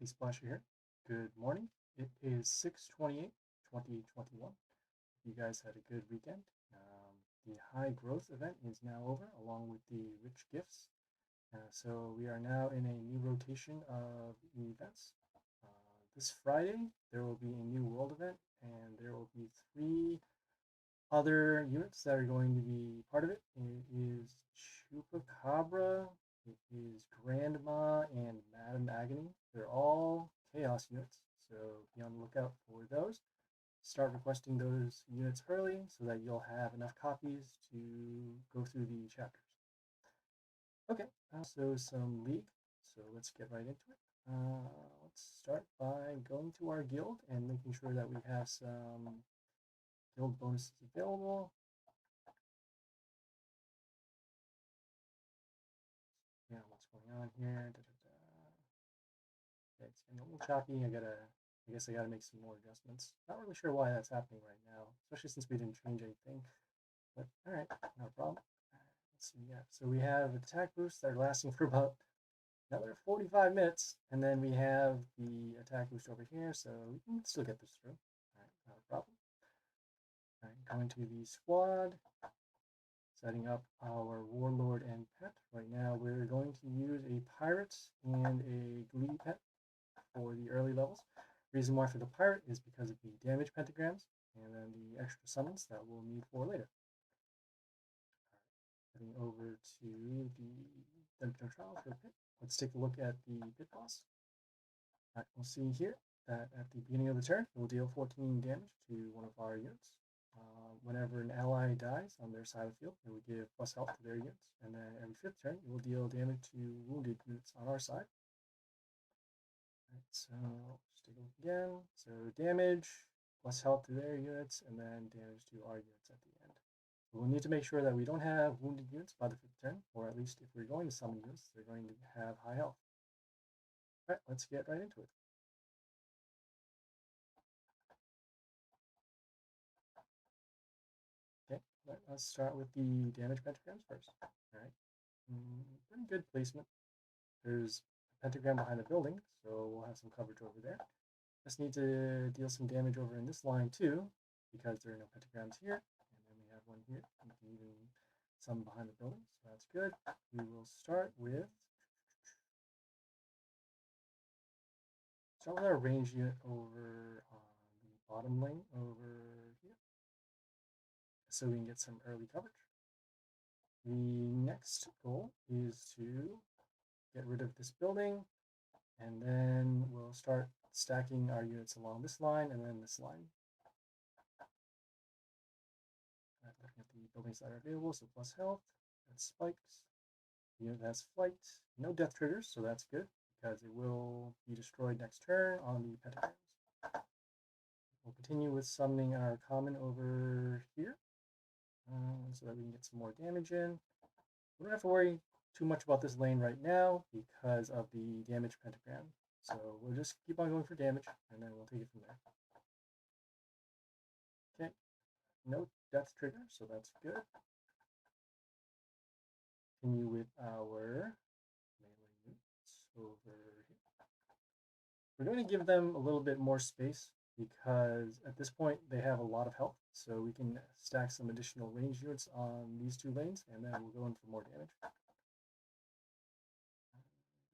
Hockey Splasher here. Good morning. It is 6/28, 2021. You guys had a good weekend. The high growth event is now over, along with the rich gifts. So we are now in a new rotation of events. This Friday, there will be a new world event, and there will be three other units that are going to be part of it. It is Chupacabra, it is Grandma, and Madame Agony. They're all Chaos units, so be on the lookout for those. Start requesting those units early so that you'll have enough copies to go through the chapters. Okay, so some League, so let's get right into it. Let's start by going to our guild and making sure that we have some guild bonuses available. Yeah, what's going on here? Okay, it's getting a little choppy. I guess I gotta make some more adjustments. Not really sure why that's happening right now, especially since we didn't change anything. But all right, no problem. Let's see. Yeah, so we have attack boosts that are lasting for about another 45 minutes, and then we have the attack boost over here, so we can still get this through. All right, not a problem. All right, going to the squad, setting up our warlord and pet. Right now, we're going to use a pirate and a glee pet for the early levels. Reason why for the pirate is because of the damage pentagrams and then the extra summons that we'll need for later. Heading over to the Dungeon Trial for the pit. Let's take a look at the pit boss. All right, we'll see here that at the beginning of the turn, it will deal 14 damage to one of our units. Whenever an ally dies on their side of the field, it will give plus health to their units. And then every fifth turn, it will deal damage to wounded units on our side. Right, so just take a look again. So damage, plus health to their units, and then damage to our units at the end. We'll need to make sure that we don't have wounded units by the fifth turn, or at least if we're going to summon units, they're going to have high health. All right, let's get right into it. Okay, let's start with the damage pentagrams first. All right, pretty good placement. There's a pentagram behind the building, so we'll have some coverage over there. Just need to deal some damage over in this line too, because there are no pentagrams here. And then we have one here, and even some behind the building, so that's good. We will start with our range unit over on the bottom lane over here, so we can get some early coverage. The next goal is to get rid of this building, and then we'll start stacking our units along this line and then this line. Looking at the buildings that are available, so plus health, that's spikes. Unit has flight, no death triggers, so that's good because it will be destroyed next turn on the pentagrams. We'll continue with summoning our common over here so that we can get some more damage in. We don't have to worry too much about this lane right now because of the damage pentagram. So we'll just keep on going for damage and then we'll take it from there. Okay, no death trigger, so that's good. Continue with our melee units over here. We're going to give them a little bit more space because at this point they have a lot of health, so we can stack some additional range units on these two lanes, and then we'll go in for more damage. That's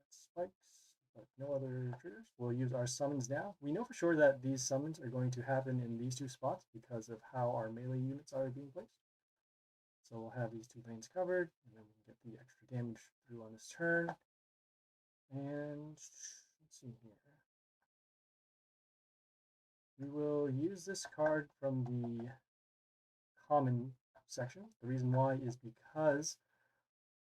spikes, but no other triggers. We'll use our summons now. We know for sure that these summons are going to happen in these two spots because of how our melee units are being placed. So we'll have these two lanes covered, and then we can get the extra damage through on this turn. And let's see here. We will use this card from the common section. The reason why is because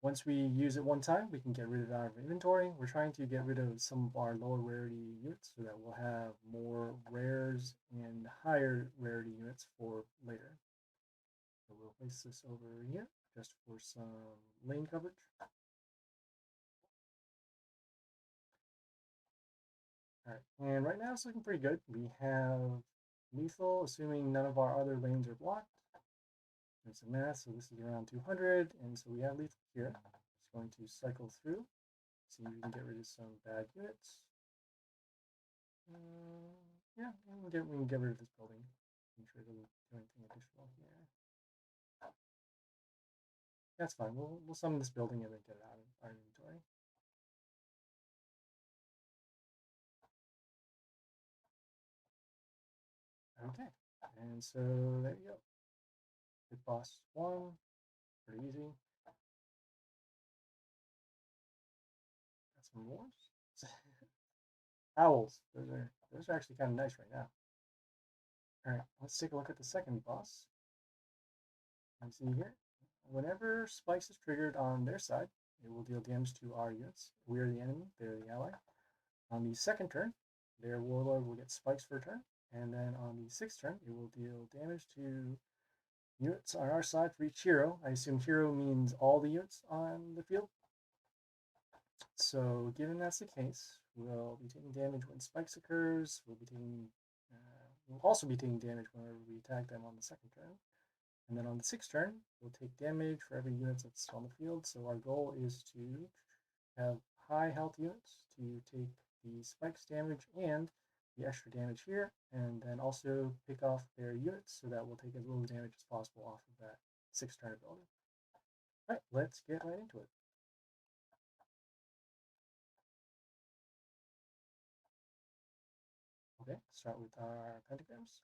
once we use it one time, we can get rid of it out of inventory. We're trying to get rid of some of our lower rarity units so that we'll have more rares and higher rarity units for later. So we'll place this over here just for some lane coverage. All right, and right now it's looking pretty good. We have lethal, assuming none of our other lanes are blocked. There's a mass, so this is around 200, and so we have lethal here. It's going to cycle through, see if we can get rid of some bad units. Yeah, we can get rid of this building. Make sure it doesn't do anything additional here. That's fine. We'll summon this building and then get it out of our inventory. Okay, and so there you go. Hit boss 1, pretty easy. Got some more. Owls. Those are actually kind of nice right now. All right, let's take a look at the second boss. You see here, whenever spikes is triggered on their side, it will deal damage to our units. We are the enemy, they're the ally. On the second turn, their warlord will get spikes for a turn, and then on the sixth turn, it will deal damage to units on our side for each hero. I assume hero means all the units on the field. So, given that's the case, we'll be taking damage when spikes occurs. We'll also be taking damage whenever we attack them on the second turn. And then on the sixth turn, we'll take damage for every unit that's on the field. So our goal is to have high health units to take the spikes damage and the extra damage here, and then also pick off their units so that we'll take as little damage as possible off of that sixth turn ability. All right, let's get right into it. Okay, start with our pentagrams.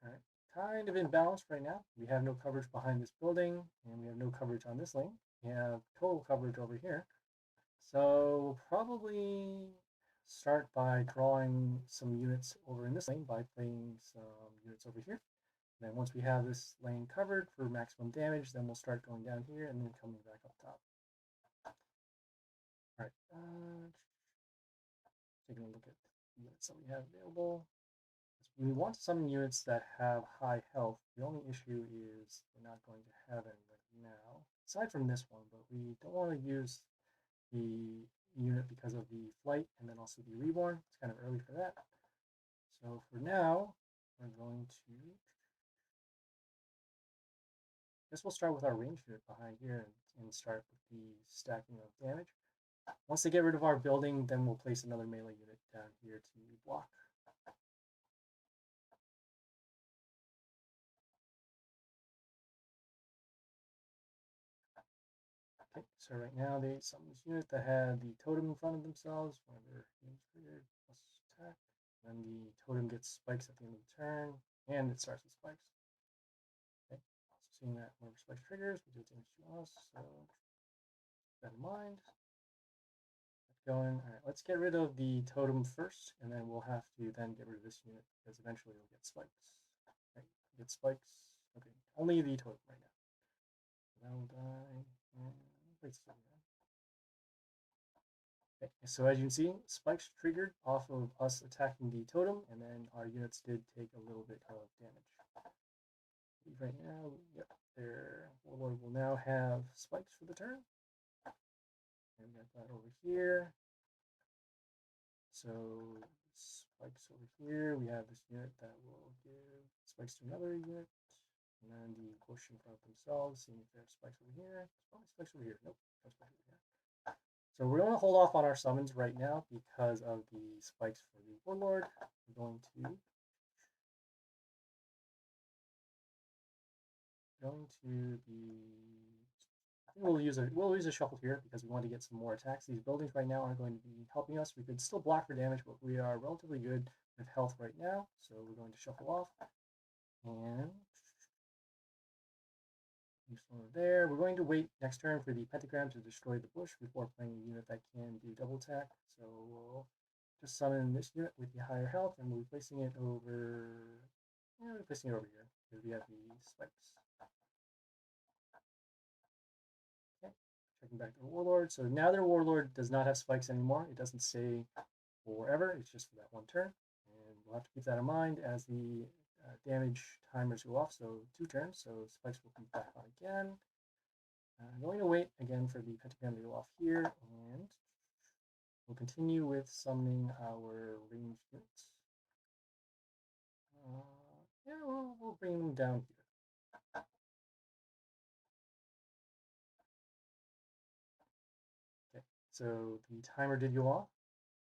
All right, kind of imbalanced right now. We have no coverage behind this building, and we have no coverage on this lane. We have total coverage over here. So we'll probably start by drawing some units over in this lane by playing some units over here. And then once we have this lane covered for maximum damage, then we'll start going down here and then coming back up top. All right, taking a look at the units that we have available. We want to summon units that have high health. The only issue is we're not going to have any right now, aside from this one, but we don't want to use the unit because of the flight and then also the reborn. It's kind of early for that. So for now, we're going to, I guess we'll start with our ranged unit behind here and start with the stacking of damage. Once they get rid of our building, then we'll place another melee unit down here to block. Okay, so right now they summon this unit that had the totem in front of themselves. Whenever units triggered, plus attack. Then the totem gets spikes at the end of the turn, and it starts with spikes. Okay, also seeing that whenever spikes triggers, we do damage to us, so keep that in mind. Going. All right, let's get rid of the totem first, and then we'll have to then get rid of this unit because eventually it'll get spikes. Right, get spikes. Okay, only the totem right now. That will die. And wait, still okay, so as you can see, spikes triggered off of us attacking the totem, and then our units did take a little bit of damage. Right now, yep, their warlord will now have spikes for the turn. And we got that over here. So spikes over here. We have this unit that will give spikes to another unit. And then the push in front of themselves, seeing if they have spikes over here. Probably spikes over here. Nope, no spikes over here. So we're going to hold off on our summons right now because of the spikes for the warlord. We're going to be. I think we'll use a shuffle here because we want to get some more attacks. These buildings right now aren't going to be helping us. We could still block for damage, but we are relatively good with health right now. So we're going to shuffle off and over there. We're going to wait next turn for the pentagram to destroy the bush before playing a unit that can do double attack. So we'll just summon this unit with the higher health, and we'll be placing it over. Yeah, we're placing it over here because we have the spikes. Okay, checking back the warlord. So now their warlord does not have spikes anymore. It doesn't say forever. It's just for that one turn, and we'll have to keep that in mind as the damage timers go off. So 2 turns. So spikes will be back on again. I'm going to wait again for the pentagram to go off here, and we'll continue with summoning our ranged units. Yeah, we'll bring them down here. Okay, so the timer did go off,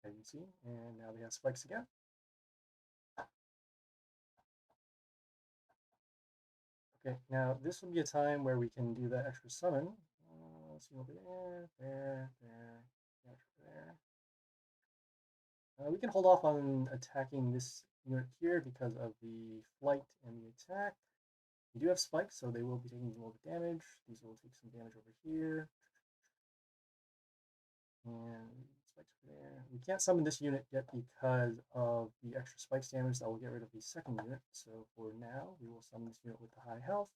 as you can see, and now we have spikes again. Okay, now this will be a time where we can do that extra summon. Let's see over there. We can hold off on attacking this unit here because of the flight and the attack. We do have spikes, so they will be taking a little bit of damage. These will take some damage over here. And spikes over there. We can't summon this unit yet because of the extra spikes damage that will get rid of the second unit. So for now, we will summon this unit with the high health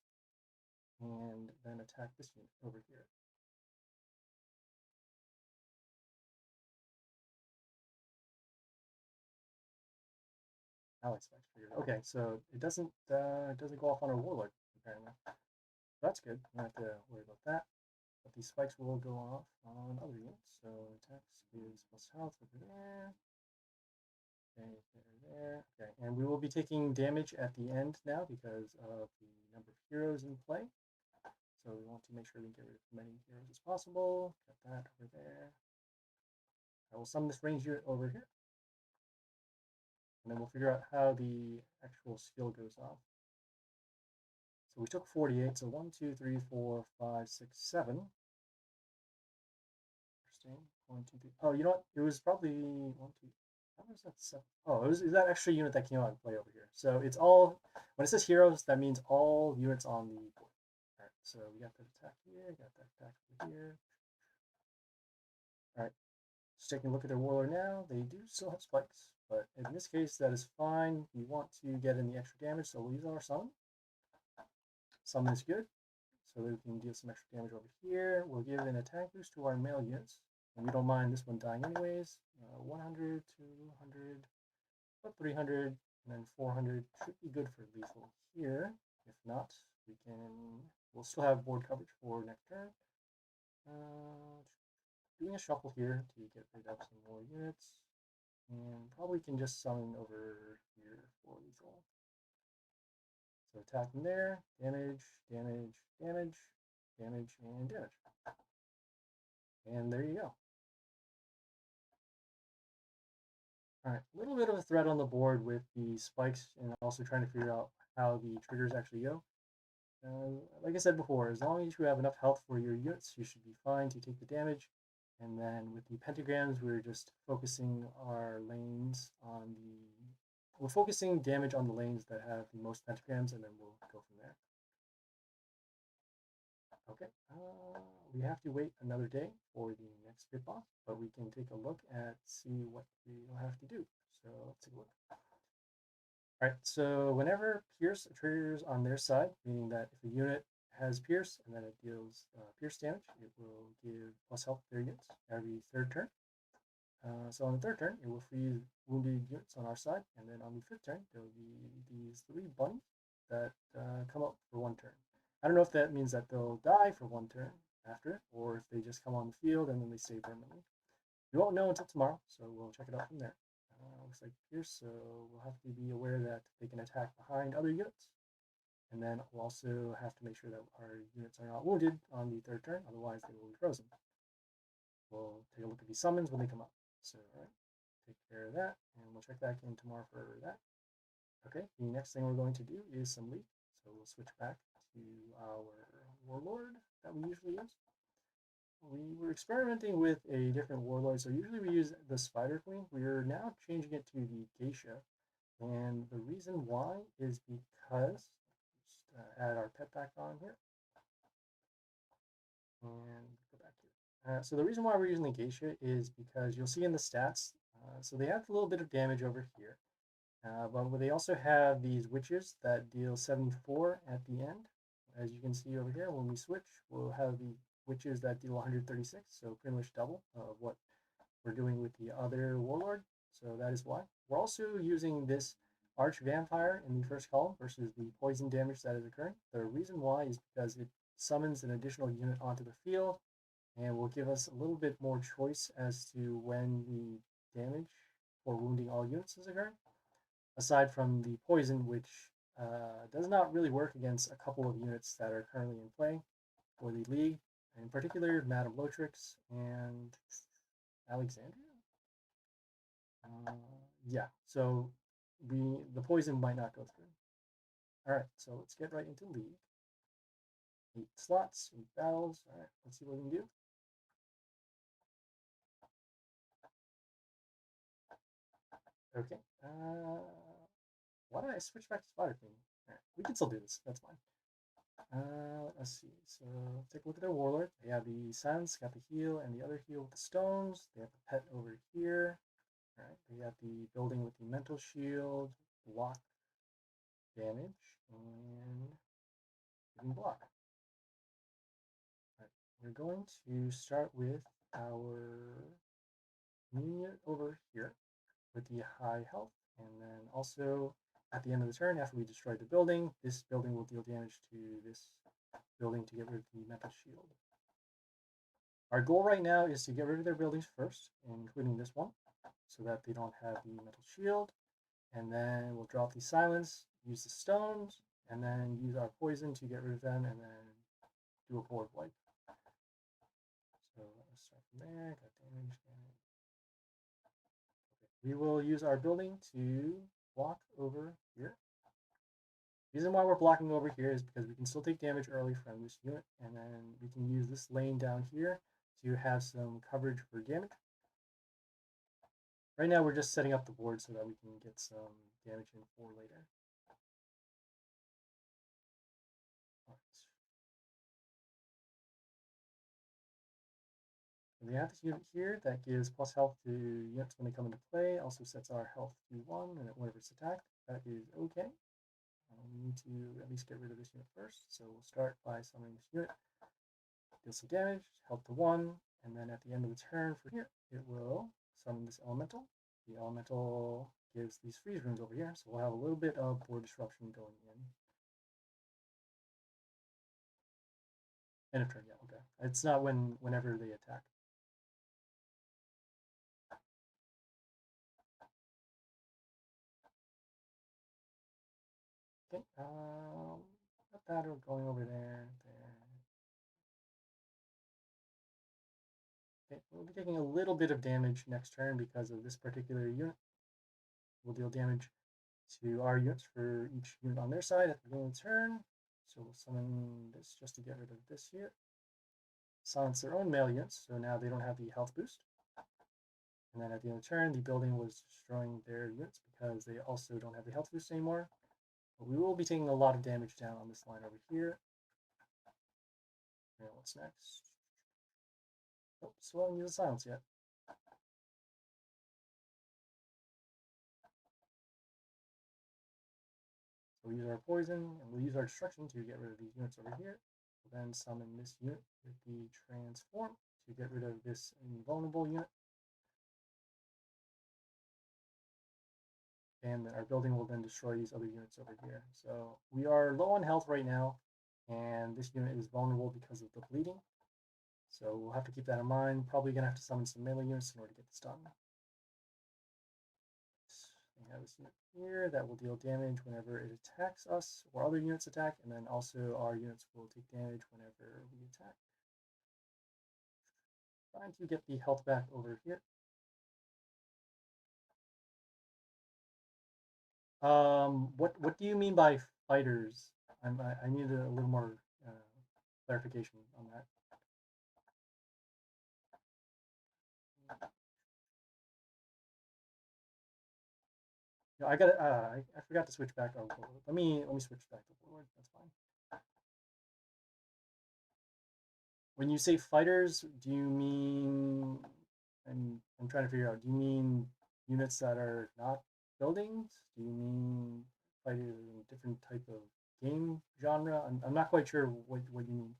and then attack this unit over here. Alex spikes figured. Okay, so it doesn't go off on our warlord apparently. That's good. We don't have to worry about that. But these spikes will go off on other units. So attacks is plus health over there. Okay, there. Okay, and we will be taking damage at the end now because of the number of heroes in play. So we want to make sure we get rid of as many heroes as possible. Got that over there. I will summon this range unit over here. And then we'll figure out how the actual skill goes off. So we took 48, so 1, 2, 3, 4, 5, 6, 7. Interesting. 1, 2, 3. Oh, you know what? It was probably 1, 2. How was that 7? Oh, is that extra unit that came out and play over here. So it's all, when it says heroes, that means all units on the board. All right, so we got that attack here, got that attack over here. All right, just taking a look at their warlord now. They do still have spikes, but in this case, that is fine. We want to get in the extra damage, so we'll use our summon. Summon is good, so that we can deal some extra damage over here. We'll give an attack boost to our male units, and we don't mind this one dying anyways. 100, 200, about 300, and then 400 should be good for lethal here. If not, we'll still have board coverage for next turn. Doing a shuffle here to get rid of some more units, and probably can just summon over here for lethal. So attack from there, damage, damage, damage, damage, and damage. And there you go. All right, a little bit of a threat on the board with the spikes and also trying to figure out how the triggers actually go. Like I said before, as long as you have enough health for your units, you should be fine to take the damage. And then with the pentagrams, we're just focusing our lanes on we're focusing damage on the lanes that have the most pentagrams, and then we'll go from there. Okay, we have to wait another day for the next pit boss, but we can take a look at see what we'll have to do. So let's take a look. All right, so whenever Pierce triggers on their side, meaning that if a unit has Pierce and then it deals Pierce damage, it will give plus health to their units every third turn. So on the third turn, it will freeze wounded units on our side, and then on the fifth turn, there will be these 3 bunnies that come up for 1 turn. I don't know if that means that they'll die for 1 turn after, or if they just come on the field and then they stay permanently. We won't know until tomorrow, so we'll check it out from there. Looks like Pierce, so we'll have to be aware that they can attack behind other units. And then we'll also have to make sure that our units are not wounded on the third turn, otherwise they will be frozen. We'll take a look at these summons when they come up. So, all right, take care of that, and we'll check back in tomorrow for that. Okay, the next thing we're going to do is some league. So we'll switch back to our warlord that we usually use. We were experimenting with a different warlord. So usually we use the Spider Queen. We are now changing it to the Geisha. And the reason why is because, just add our pet back on here. And go back here. So the reason why we're using the Geisha is because you'll see in the stats, so they have a little bit of damage over here. But they also have these witches that deal 74 at the end. As you can see over here, when we switch, we'll have the witches that deal 136, so pretty much double of what we're doing with the other warlord. So that is why. We're also using this arch vampire in the first column versus the poison damage that is occurring. The reason why is because it summons an additional unit onto the field and will give us a little bit more choice as to when the damage for wounding all units is occurring, aside from the poison, which does not really work against a couple of units that are currently in play for the league, in particular Madame Lotrix and Alexandria. Yeah, so the poison might not go through. All right, so let's get right into league. 8 slots, 8 battles. All right, let's see what we can do. Okay. Why did I switch back to Spider Queen? All right, we can still do this. That's fine. Let's see. So take a look at their warlord. They have the silence, got the heal, and the other heal with the stones. They have the pet over here. All right. They got the building with the mental shield, block damage, and giving block. All right. We're going to start with our unit over here with the high health, and then also at the end of the turn, after we destroy the building, this building will deal damage to this building to get rid of the mental shield. Our goal right now is to get rid of their buildings first, including this one, so that they don't have the mental shield. And then we'll drop the silence, use the stones, and then use our poison to get rid of them, and then do a board wipe. So let's start from there. Got damage. Okay. We will use our building to block over here. The reason why we're blocking over here is because we can still take damage early from this unit, and then we can use this lane down here to have some coverage for damage. Right now we're just setting up the board so that we can get some damage in for later. We have this unit here that gives plus health to units when they come into play. Also sets our health to 1 whenever it's attacked. That is okay. We need to at least get rid of this unit first. So we'll start by summoning this unit. Deal some damage, health to 1, and then at the end of the turn for here, it will summon this elemental. The elemental gives these freeze runes over here, so we'll have a little bit of board disruption going in. End of turn, yeah, okay. It's not whenever they attack. Okay, got that going over there. Okay, we'll be taking a little bit of damage next turn because of this particular unit. We'll deal damage to our units for each unit on their side at the beginning of the turn. So we'll summon this just to get rid of this here. Silence their own melee units, so now they don't have the health boost. And then at the end of the turn, the building was destroying their units because they also don't have the health boost anymore. But we will be taking a lot of damage down on this line over here. And what's next? Oh, still haven't used the silence yet. So we'll use our poison, and we'll use our destruction to get rid of these units over here. We'll then summon this unit with the transform to get rid of this invulnerable unit. And our building will then destroy these other units over here. So we are low on health right now, and this unit is vulnerable because of the bleeding. So we'll have to keep that in mind. Probably going to have to summon some melee units in order to get this done. We have this unit here that will deal damage whenever it attacks us or other units attack, and then also our units will take damage whenever we attack. Trying to get the health back over here. What do you mean by fighters? I need a little more clarification on that. No, I got it. I forgot to switch back on Warlord. Let me switch back to Warlord. That's fine. When you say fighters, do you mean? I'm trying to figure out. Do you mean units that are not buildings? Do you mean fighters in a different type of game genre? I'm not quite sure what you mean.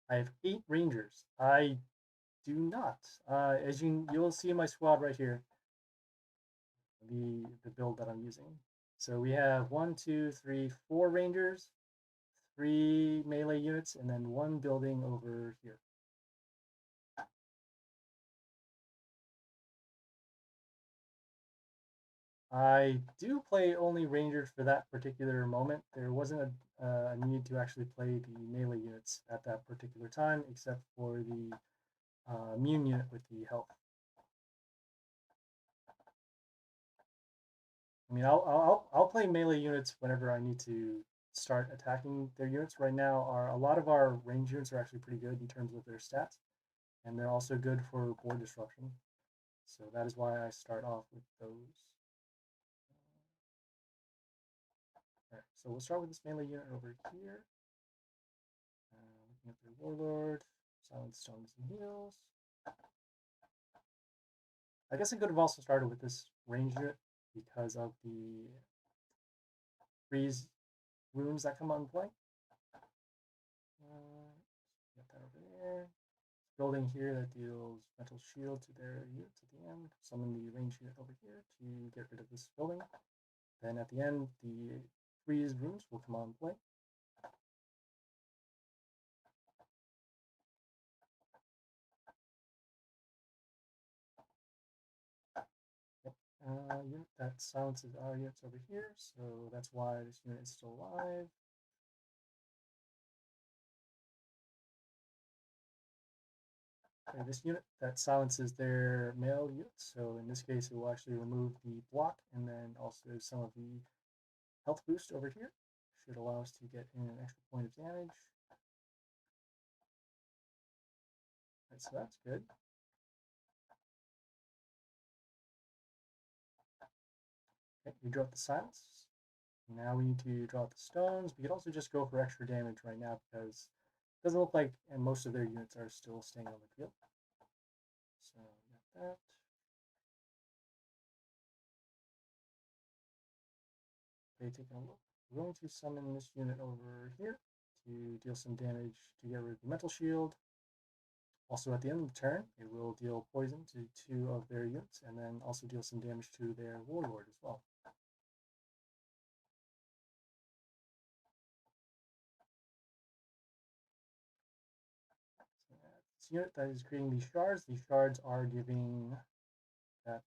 I have 8 rangers. I do not. As you'll see in my squad right here, the build that I'm using. So we have 1, 2, 3, 4 rangers, 3 melee units, and then 1 building over here. I do play only rangers for that particular moment. There wasn't a need to actually play the melee units at that particular time, except for the immune unit with the health. I mean, I'll play melee units whenever I need to start attacking their units. Right now, a lot of our range units are actually pretty good in terms of their stats, and they're also good for board disruption. So that is why I start off with those. Alright, so we'll start with this melee unit over here. Looking at their warlord, silent stones and heals. I guess I could have also started with this range unit because of the freeze wounds that come on play. Get that over there. Building here that deals mental shield to their units at the end. Summon the range unit over here to get rid of this building. Then at the end, the freeze runes will come on play. Unit that silences our units over here, so that's why this unit is still alive. Okay, this unit that silences their male units, so in this case it will actually remove the block and then also some of the health boost over here. Should allow us to get in an extra point of damage. Right, so that's good. Okay, we drop the silence. Now we need to drop the stones. We could also just go for extra damage right now because it doesn't look like and most of their units are still staying on the field. So got that. Okay, taking a look. We're going to summon this unit over here to deal some damage to get rid of the mental shield. Also at the end of the turn, it will deal poison to 2 of their units and then also deal some damage to their warlord as well. This unit that is creating these shards are giving that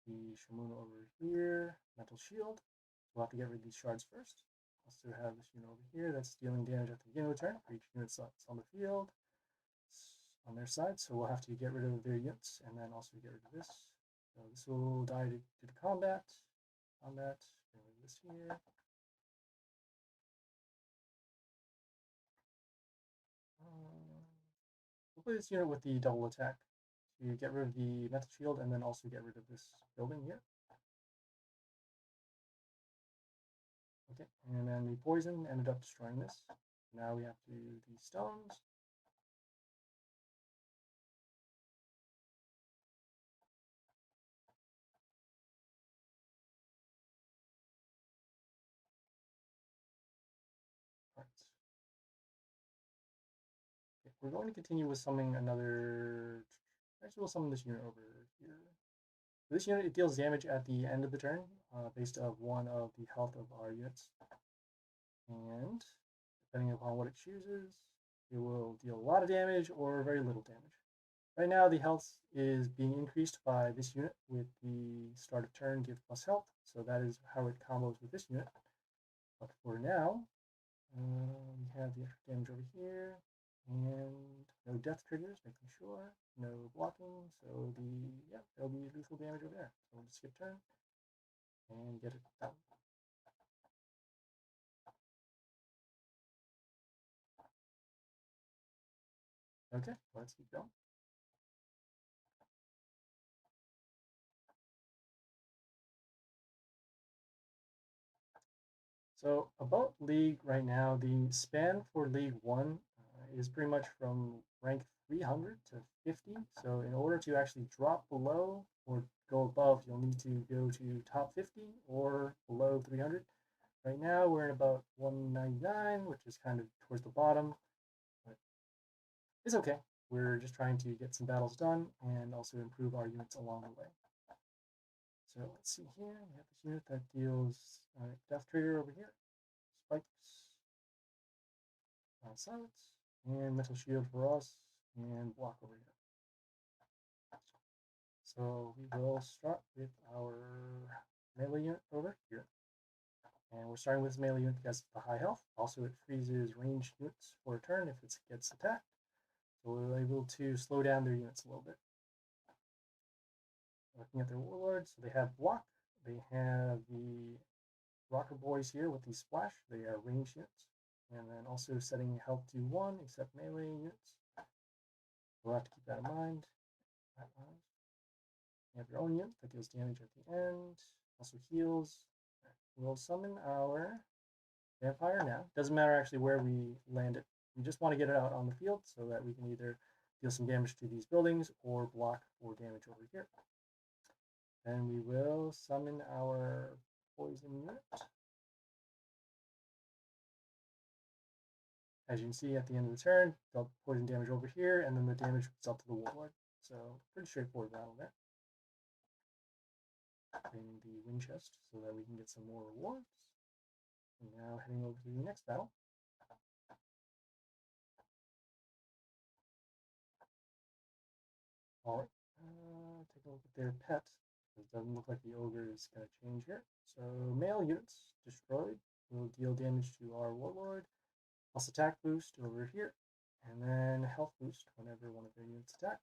the Shamuna over here, mental shield. We'll have to get rid of these shards first. Also have this unit over here that's dealing damage at the beginning of the turn for each unit that's on the field. It's on their side, so we'll have to get rid of their units and then also get rid of this. So this will die due to combat. Get rid of this here. We'll play this unit with the double attack to get rid of the mental shield and then also get rid of this building here. Okay, and then the poison ended up destroying this. Now we have to do the stones. Right. Okay, we're going to continue with summoning another. Actually, we'll summon this unit over here. This unit, it deals damage at the end of the turn, based on one of the health of our units. And depending upon what it chooses, it will deal a lot of damage or very little damage. Right now, the health is being increased by this unit with the start of turn give plus health, so that is how it combos with this unit. But for now, we have the extra damage over here, and no death triggers, making sure, no blocking, so there'll be lethal damage over there. So we'll just skip turn and get it done. Okay, let's keep going. So about League right now, the span for League 1 is pretty much from rank 300 to 50. So in order to actually drop below or go above, you'll need to go to top 50 or below 300. Right now we're in about 199, which is kind of towards the bottom, but it's okay. We're just trying to get some battles done and also improve our units along the way. So let's see here. We have this unit that deals death trigger over here, spikes, silence, and mental shield for us, and block over here. So we will start with our melee unit over here. And we're starting with this melee unit because of the high health. Also, it freezes ranged units for a turn if it gets attacked. So we're able to slow down their units a little bit. Looking at their warlords, so they have block, they have the rocker boys here with these splash. They are ranged units. And then also setting health to 1, except melee units. We'll have to keep that in mind. You have your own unit that deals damage at the end. Also heals. We'll summon our vampire now. Doesn't matter actually where we land it. We just want to get it out on the field so that we can either deal some damage to these buildings or block for damage over here. Then we will summon our poison unit. As you can see at the end of the turn, dealt poison damage over here, and then the damage was dealt to the warlord. So pretty straightforward battle there. Bring the wind chest so that we can get some more rewards. And now heading over to the next battle. Alright, take a look at their pet. It doesn't look like the ogre is going to change here. So male units destroyed will deal damage to our warlord. Plus attack boost over here. And then health boost whenever one of their units attack.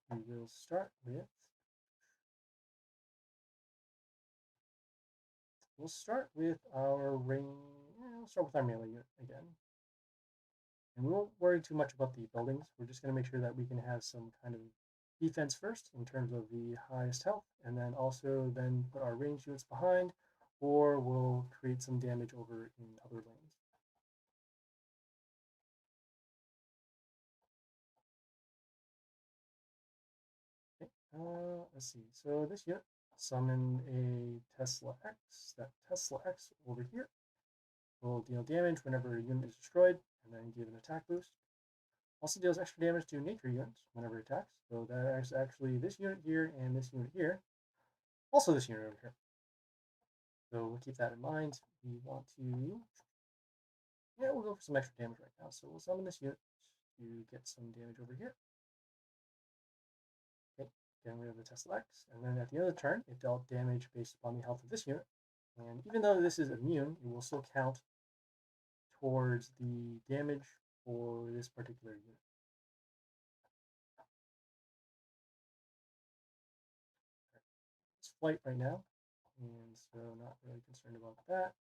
We will start with... We'll start with our we'll start with our melee unit again. And we won't worry too much about the buildings. We're just going to make sure that we can have some kind of defense first in terms of the highest health, and then also then put our ranged units behind, or we'll create some damage over in other lanes. Okay, let's see. So this unit summoned a Tesla X. That Tesla X over here will deal damage whenever a unit is destroyed, and then give an attack boost. Also deals extra damage to nature units whenever it attacks. So that is actually this unit here and this unit here. Also this unit over here. So we'll keep that in mind. We want to... Yeah, we'll go for some extra damage right now. So we'll summon this unit to get some damage over here. Okay, again we have the Tesla X. And then at the end of the turn, it dealt damage based upon the health of this unit. And even though this is immune, it will still count towards the damage for this particular unit. It's flight right now, and so not really concerned about that.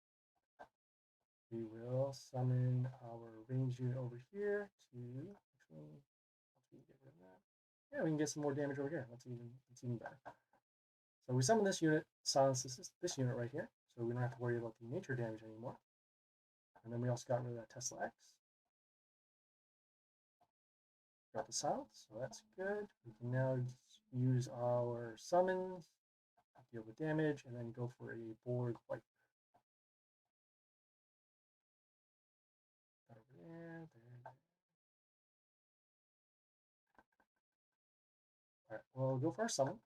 We will summon our range unit over here to actually get rid of that. Yeah, we can get some more damage over here. That's even better. So we summon this unit, silences this unit right here, so we don't have to worry about the nature damage anymore. And then we also got rid of that Tesla X. Got the silence, so that's good. We can now use our summons, deal with damage, and then go for a board wipe. Over there. Alright, we'll go for our summon.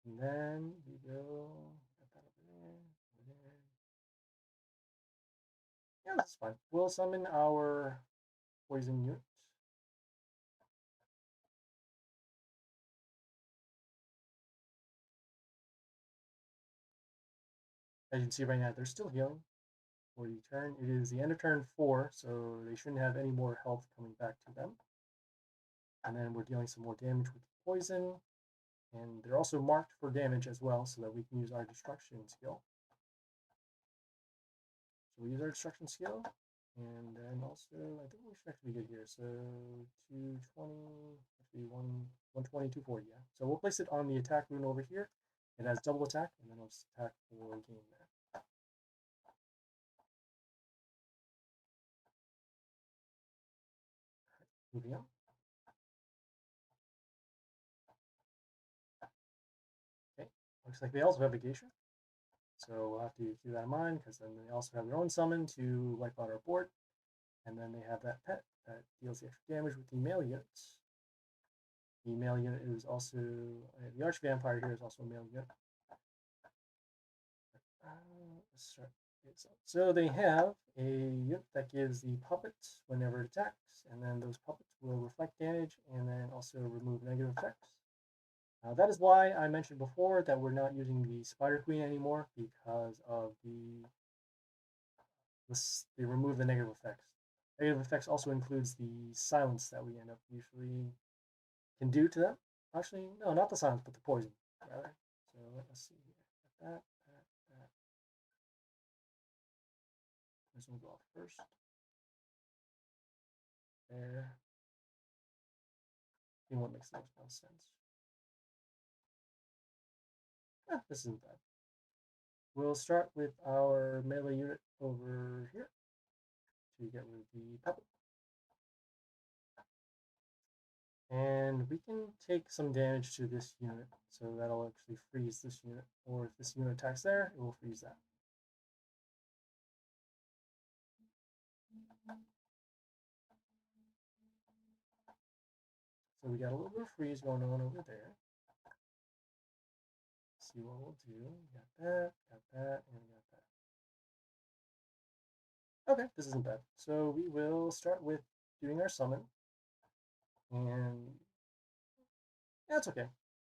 And then we will get that over there. Yeah, that's fine. We'll summon our poison unit. As you can see right now, they're still healing for the turn. It is the end of turn 4, so they shouldn't have any more health coming back to them. And then we're dealing some more damage with poison. And they're also marked for damage as well, so that we can use our destruction skill. So we use our destruction skill, and then also, I think we should actually be good here. So 220, actually 120, 240, yeah. So we'll place it on the attack rune over here. It has double attack, and then it'll attack for gain there. Moving on. Okay, looks like they also have a geisha. So we'll have to keep that in mind, because then they also have their own summon to wipe out our board. And then they have that pet that deals the extra damage with the male units. The male unit is also, the arch vampire here is also a male unit. Let's start this up. So they have a unit that gives the puppets whenever it attacks, and then those puppets will reflect damage and then also remove negative effects. That is why I mentioned before that we're not using the Spider Queen anymore, because of they remove the negative effects. Negative effects also includes the silence that we end up usually can do to them. Actually, no, not the silence, but the poison, rather. So let's see here. That. this one go off first. There. I think what makes the most sense. This isn't bad. We'll start with our melee unit over here to get rid of the puppet. And we can take some damage to this unit, so that'll actually freeze this unit. Or if this unit attacks there, it will freeze that. So we got a little bit of freeze going on over there. Let's see what we'll do. We got that, and we got that. Okay, this isn't bad. So we will start with doing our summon. And that's okay.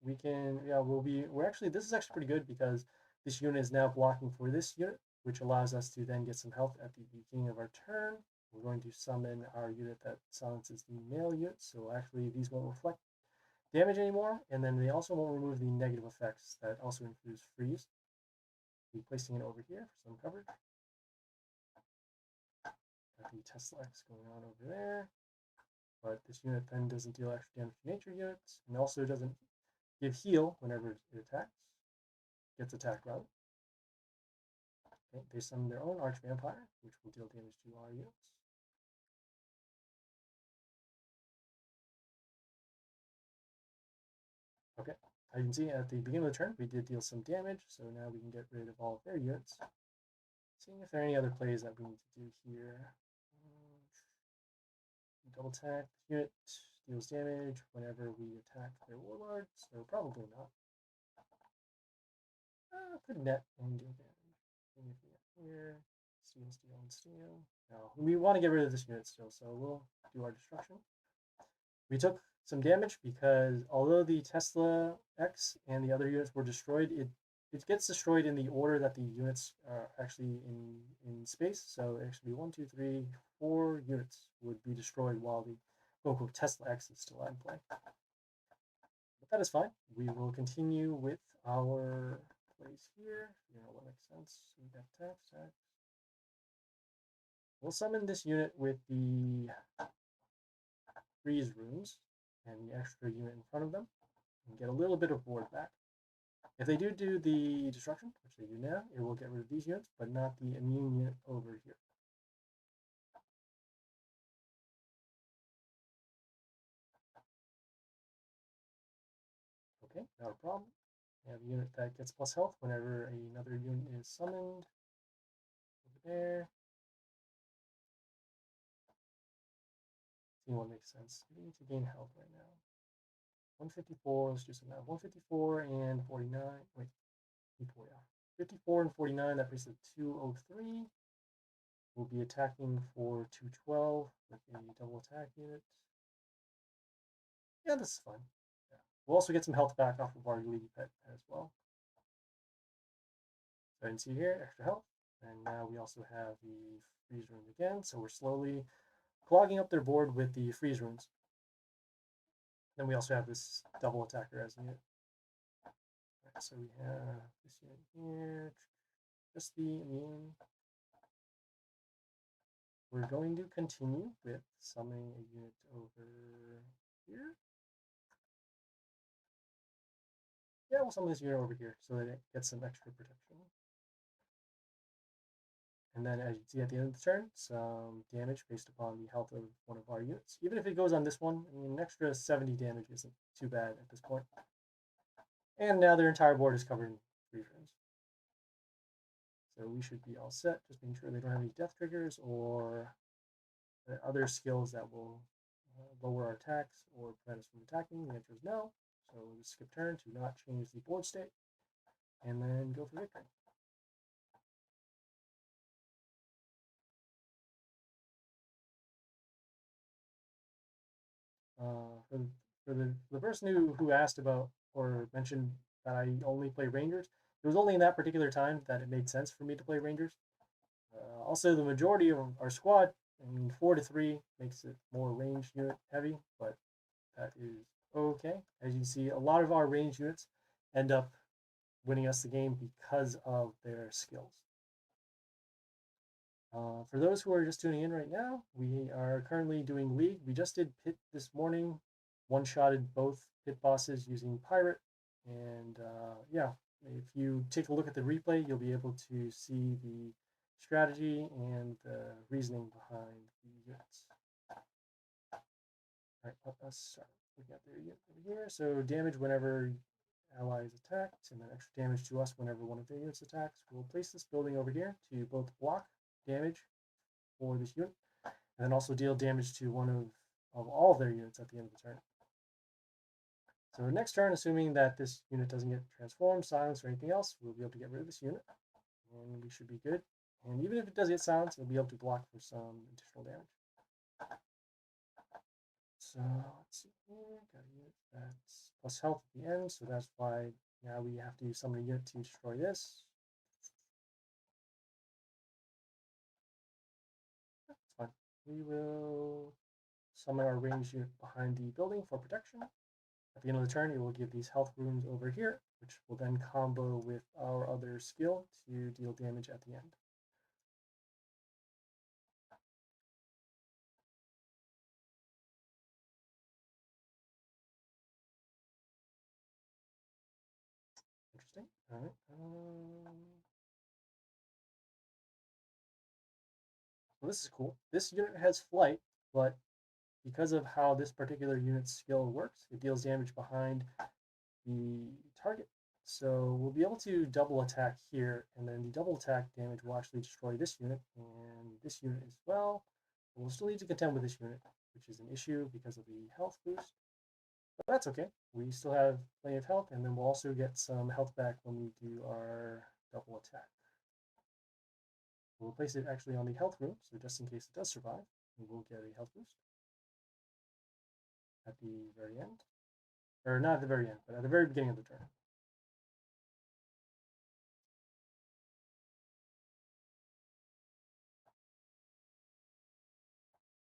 We can, we're actually, this is actually pretty good because this unit is now blocking for this unit, which allows us to then get some health at the beginning of our turn. We're going to summon our unit that silences the melee unit, so actually these won't reflect damage anymore, and then they also won't remove the negative effects that also includes freeze. Be placing it over here for some coverage. Got the Tesla X going on over there, but this unit then doesn't deal extra damage to nature units, and also doesn't give heal whenever it attacks. Gets attacked rather. Okay, they summon their own Arch Vampire, which will deal damage to our units. Okay, as you can see at the beginning of the turn, we did deal some damage, so now we can get rid of all of their units. Seeing if there are any other plays that we need to do here. Double attack, the unit deals damage whenever we attack their warlord, so probably not. Could net and deal damage. Here, steal, and steal. No, we want to get rid of this unit still, so we'll do our destruction. We took some damage because although the Tesla X and the other units were destroyed, it gets destroyed in the order that the units are actually in space. So actually 1, 2, 3, 4 units would be destroyed while the quote-unquote Tesla X is still in play. But that is fine. We will continue with our plays here. You know what makes sense. So we got tax. We'll summon this unit with the freeze runes and the extra unit in front of them and get a little bit of board back. If they do the destruction, which they do now, it will get rid of these units, but not the immune unit over here. Okay, not a problem. We have a unit that gets plus health whenever another unit is summoned. Over there. See what makes sense. We need to gain health right now. 154, let's do some math. 154 and 49. Wait, 54 and 49, that brings it to 203. We'll be attacking for 212 with a double attack unit. Yeah, this is fine. Yeah. We'll also get some health back off of our League Pet as well. So you can see here, extra health. And now we also have the freeze runes again. So we're slowly clogging up their board with the freeze runes. Then we also have this double attacker as a unit. Right, so we have this unit here, just the immune. We're going to continue with summoning a unit over here. Yeah, we'll summon this unit over here so that it gets some extra protection. And then as you see at the end of the turn, some damage based upon the health of one of our units. Even if it goes on this one, I mean, an extra 70 damage isn't too bad at this point. And now their entire board is covered in freeze runes. So we should be all set, just making sure they don't have any death triggers or other skills that will lower our attacks or prevent us from attacking. The answer is no. So we'll just skip turn to not change the board state and then go for victory. For the person who asked about or mentioned that I only play Rangers, it was only in that particular time that it made sense for me to play Rangers. Also, the majority of our squad, I mean, 4 to 3 makes it more range unit heavy, but that is okay. As you see, a lot of our range units end up winning us the game because of their skills. For those who are just tuning in right now, we are currently doing League. We just did Pit this morning, one-shotted both Pit bosses using Pirate, and yeah, if you take a look at the replay, you'll be able to see the strategy and the reasoning behind the units. All right, let us start. We got their unit over here. So damage whenever ally is attacked, and then extra damage to us whenever one of their units attacks. We'll place this building over here to both block damage for this unit, and then also deal damage to one of all of their units at the end of the turn. So next turn, assuming that this unit doesn't get transformed, silenced, or anything else, we'll be able to get rid of this unit, and we should be good. And even if it does get silenced, it'll be able to block for some additional damage. So let's see here, got a unit that's plus health at the end, so that's why now we have to summon a unit to destroy this. That's fine. We will summon our ranged unit behind the building for protection. At the end of the turn, it will give these health runes over here, which will then combo with our other skill to deal damage at the end. Interesting. All right. Well, this is cool. This unit has flight, but because of how this particular unit's skill works, it deals damage behind the target. So we'll be able to double attack here, and then the double attack damage will actually destroy this unit and this unit as well. But we'll still need to contend with this unit, which is an issue because of the health boost. But that's okay. We still have plenty of health, and then we'll also get some health back when we do our double attack. We'll place it actually on the health room, so just in case it does survive, we will get a health boost at the very end. Or not at the very end, but at the very beginning of the turn.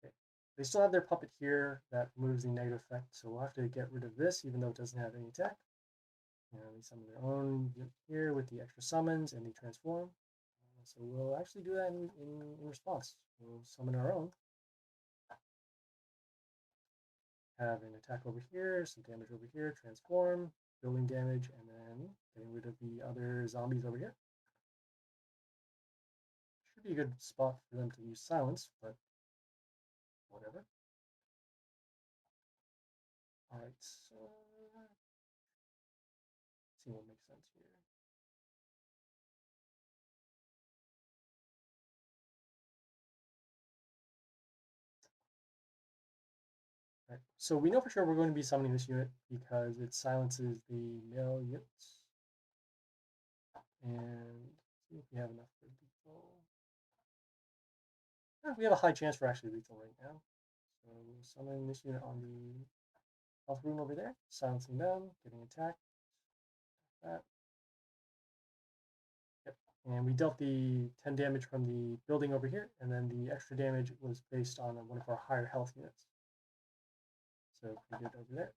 Okay. They still have their puppet here that removes the negative effect, so we'll have to get rid of this, even though it doesn't have any attack. And they summon their own here with the extra summons and the transform. So we'll actually do that in response. We'll summon our own. Have an attack over here, some damage over here, transform, building damage, and then getting rid of the other zombies over here. Should be a good spot for them to use silence, but whatever. Alright, so let's see what makes sense here. Right. So we know for sure we're going to be summoning this unit because it silences the male units. And see if we have enough for lethal. Yeah, we have a high chance for actually lethal right now. So we'll summon this unit on the health room over there, silencing them, getting attacked. That. Yep. And we dealt the 10 damage from the building over here, and then the extra damage was based on one of our higher health units. So pretty good over there.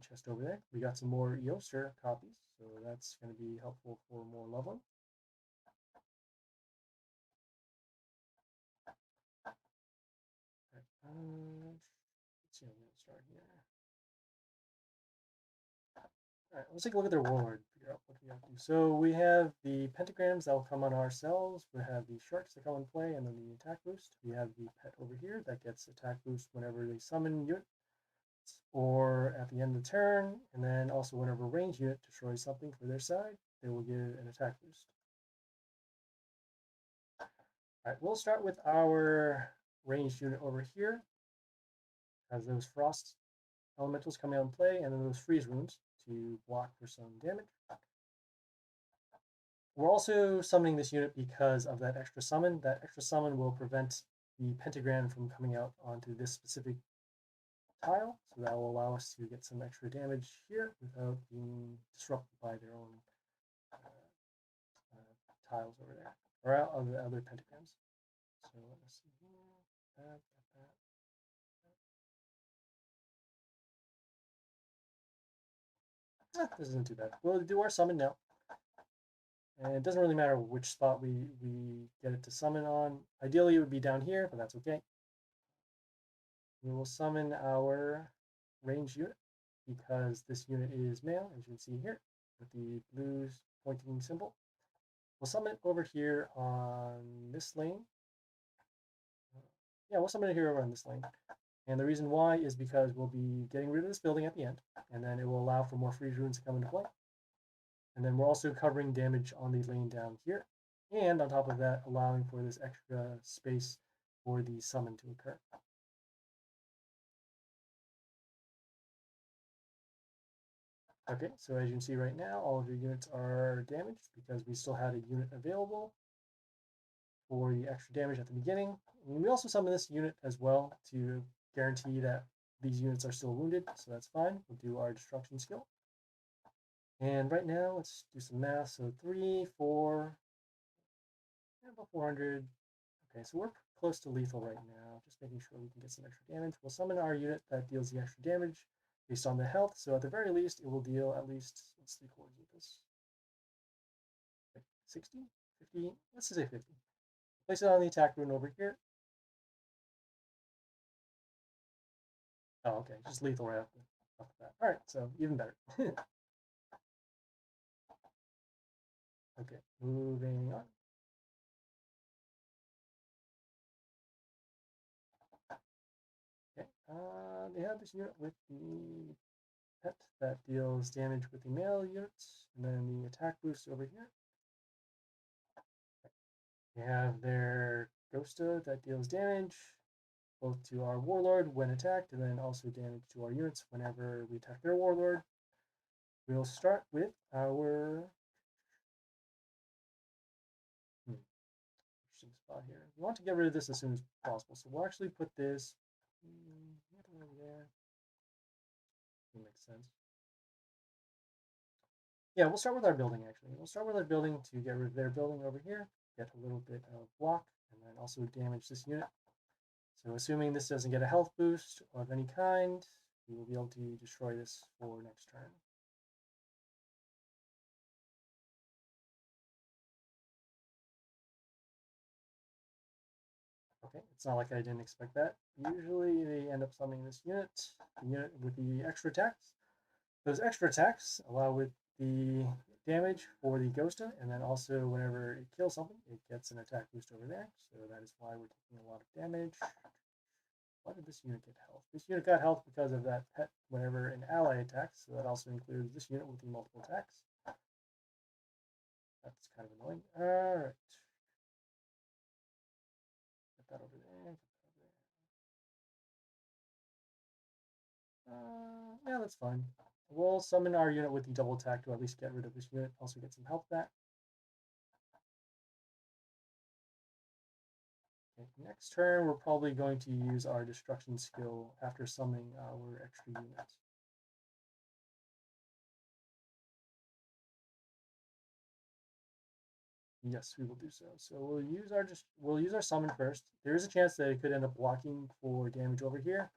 Chest over there. We got some more Eoster copies, so that's going to be helpful for more leveling. Let's see, I'm going to start here. All right, let's take a look at their warlord, figure out what we have to do. So we have the pentagrams that will come on ourselves. We have the sharks that come in play, and then the attack boost. We have the pet over here that gets attack boost whenever they summon units or at the end of the turn, and then also whenever a ranged unit destroys something for their side, they will get an attack boost. All right, we'll start with our ranged unit over here. Has those frost elementals coming out in play, and then those freeze runes to block for some damage. We're also summoning this unit because of that extra summon. That extra summon will prevent the pentagram from coming out onto this specific tile, so that will allow us to get some extra damage here without being disrupted by their own tiles over there, or other pentagrams. So let's see here. That. This isn't too bad. We'll do our summon now. And it doesn't really matter which spot we get it to summon on. Ideally, it would be down here, but that's okay. We will summon our range unit because this unit is male, as you can see here, with the blue pointing symbol. We'll summon it over here on this lane. Yeah, we'll summon it here over on this lane. And the reason why is because we'll be getting rid of this building at the end, and then it will allow for more freeze runes to come into play. And then we're also covering damage on the lane down here, and on top of that, allowing for this extra space for the summon to occur. Okay, so as you can see right now, all of your units are damaged because we still had a unit available for the extra damage at the beginning. And we also summon this unit as well to guarantee that these units are still wounded, so that's fine. We'll do our destruction skill. And right now, let's do some math. So 3, 4, about 400. Okay, so we're close to lethal right now, just making sure we can get some extra damage. We'll summon our unit that deals the extra damage based on the health, so at the very least, it will deal at least, what's 3/4 with this? Like 60? 50? Let's just say 50. Place it on the attack rune over here. Oh, okay, just lethal right off the bat. All right, so even better. Okay, moving on. Okay, they have this unit with the pet that deals damage with the male units, and then the attack boost over here. They have their Ghosta that deals damage both to our warlord when attacked, and then also damage to our units whenever we attack their warlord. We'll start with our interesting spot here. We want to get rid of this as soon as possible, so we'll actually put this over there. That makes sense. Yeah, we'll start with our building actually. We'll start with our building to get rid of their building over here, get a little bit of block, and then also damage this unit. So assuming this doesn't get a health boost of any kind, we will be able to destroy this for next turn. Okay, it's not like I didn't expect that. Usually they end up summoning this unit, the unit with the extra attacks. Those extra attacks allow with the damage for the Ghosta, and then also whenever it kills something, it gets an attack boost over there. So that is why we're taking a lot of damage. Why did this unit get health? This unit got health because of that pet whenever an ally attacks, so that also includes this unit with the multiple attacks. That's kind of annoying. Alright. Get that over there. Yeah, that's fine. We'll summon our unit with the double attack to at least get rid of this unit. Also get some health back. Okay, next turn, we're probably going to use our destruction skill after summoning our extra unit. Yes, we will do so. So we'll use our summon first. There is a chance that it could end up blocking for damage over here.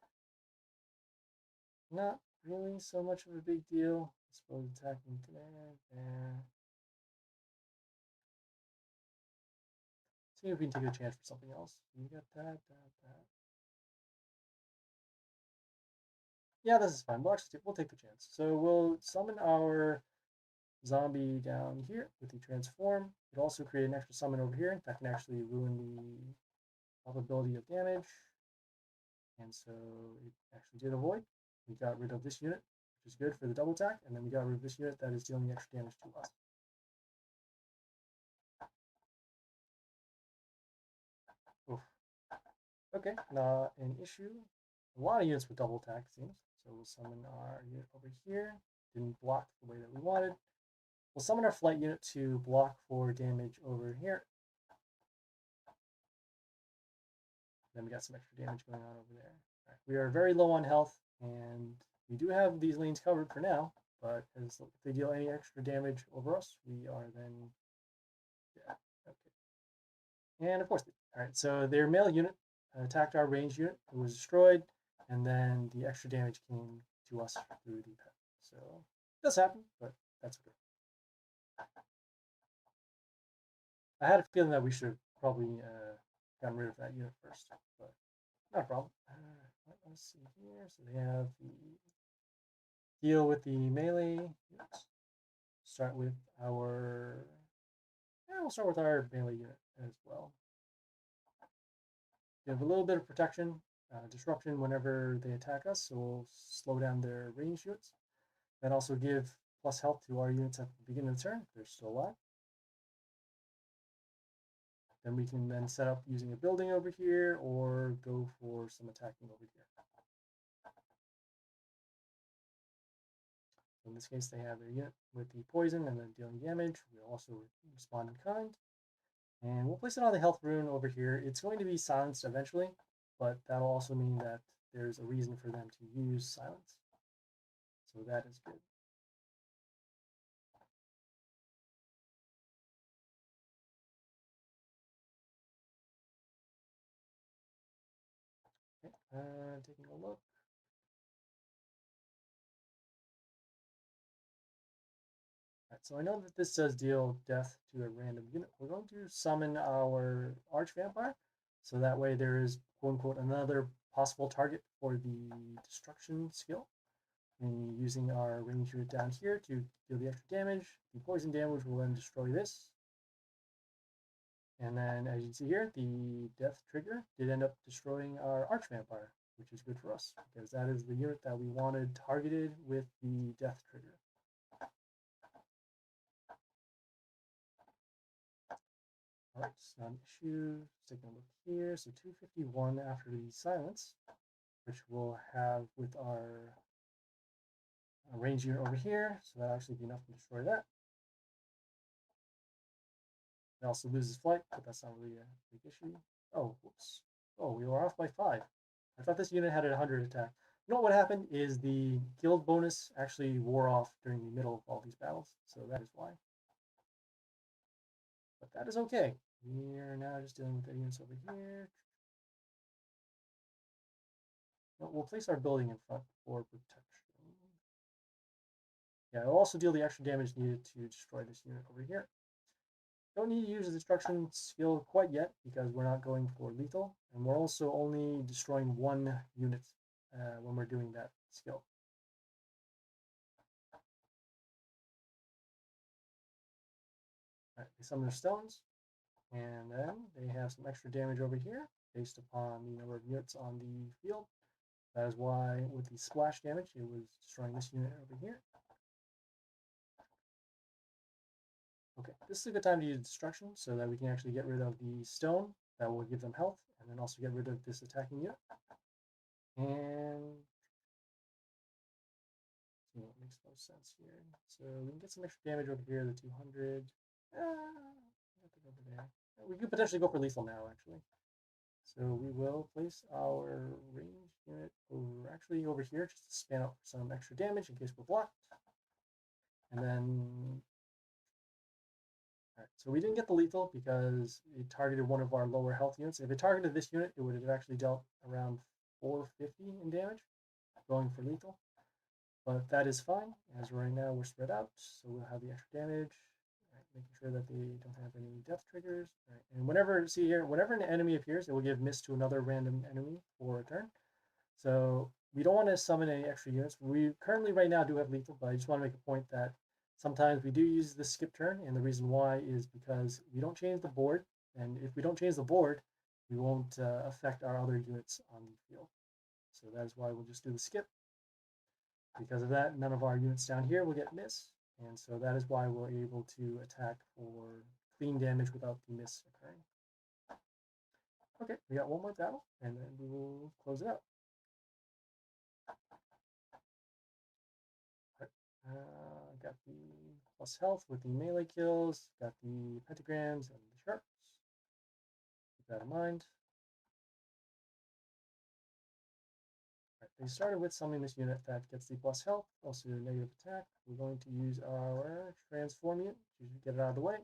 Not really so much of a big deal. I suppose attacking there. See if we can take a chance for something else. You got that. Yeah, this is fine. We'll take the chance. So we'll summon our zombie down here with the transform. It'll also create an extra summon over here that can actually ruin the probability of damage. And so it actually did avoid. We got rid of this unit, which is good for the double attack, and then we got rid of this unit that is dealing extra damage to us. Oof. Okay, not an issue. A lot of units with double attack, it seems. So we'll summon our unit over here. Didn't block the way that we wanted. We'll summon our flight unit to block for damage over here. Then we got some extra damage going on over there. Right, we are very low on health, and we do have these lanes covered for now, but if they deal any extra damage over us, we are then, yeah, okay. And of course, all right, so their male unit attacked our range unit, it was destroyed, and then the extra damage came to us through the pet. So it does happen, but that's okay. I had a feeling that we should have probably gotten rid of that unit first, but not a problem. Let's see here. So they have the deal with the melee units. Start with our. Yeah, we'll start with our melee unit as well. They have a little bit of protection, disruption whenever they attack us, so we'll slow down their ranged units. And also give plus health to our units at the beginning of the turn if they're still alive. Then we can then set up using a building over here or go for some attacking over here. In this case, they have their unit with the poison and then dealing damage. We'll also respond in kind. And we'll place it on the health rune over here. It's going to be silenced eventually, but that'll also mean that there's a reason for them to use silence. So that is good. Okay, taking a look. Right, so I know that this does deal death to a random unit. We're going to summon our Arch Vampire, so that way there is quote unquote another possible target for the destruction skill. And using our range unit down here to deal the extra damage. The poison damage will then destroy this. And then as you can see here, the death trigger did end up destroying our Arch Vampire, which is good for us because that is the unit that we wanted targeted with the death trigger. Alright, it's not an issue. Taking a look here. So 251 after the silence, which we'll have with our range unit over here. So that'll actually be enough to destroy that. It also loses flight, but that's not really a big issue. Oh, whoops. Oh, we were off by 5. I thought this unit had a 100 attack. You know what happened is the guild bonus actually wore off during the middle of all these battles, so that is why. But that is okay. We are now just dealing with the units over here. We'll place our building in front for protection. Yeah, it'll also deal the extra damage needed to destroy this unit over here. Don't need to use the destruction skill quite yet because we're not going for lethal, and we're also only destroying one unit when we're doing that skill. Right, they summon their stones, and then they have some extra damage over here based upon the number of units on the field. That is why with the splash damage, it was destroying this unit over here. Okay, this is a good time to use destruction so that we can actually get rid of the stone that will give them health, and then also get rid of this attacking unit. And see what makes most sense here. So we can get some extra damage over here, the 200. Over there. We could potentially go for lethal now, actually. So we will place our range unit over here, just to span out some extra damage in case we're blocked. And then, alright, so we didn't get the lethal because it targeted one of our lower health units. If it targeted this unit, it would have actually dealt around 450 in damage, going for lethal. But that is fine, as right now we're spread out, so we'll have the extra damage. Making sure that they don't have any death triggers. Right. And whenever, see here, whenever an enemy appears, it will give miss to another random enemy for a turn. So we don't want to summon any extra units. We currently right now do have lethal, but I just want to make a point that sometimes we do use the skip turn, and the reason why is because we don't change the board, and if we don't change the board, we won't affect our other units on the field. So that is why we'll just do the skip. Because of that, none of our units down here will get miss. And so that is why we're able to attack for clean damage without the miss occurring. Okay, we got one more battle, and then we will close it out. Got the plus health with the melee kills, got the pentagrams and the sharps. Keep that in mind. Right, they started with summoning this unit that gets the plus health, also negative attack. We're going to use our transform unit to get it out of the way.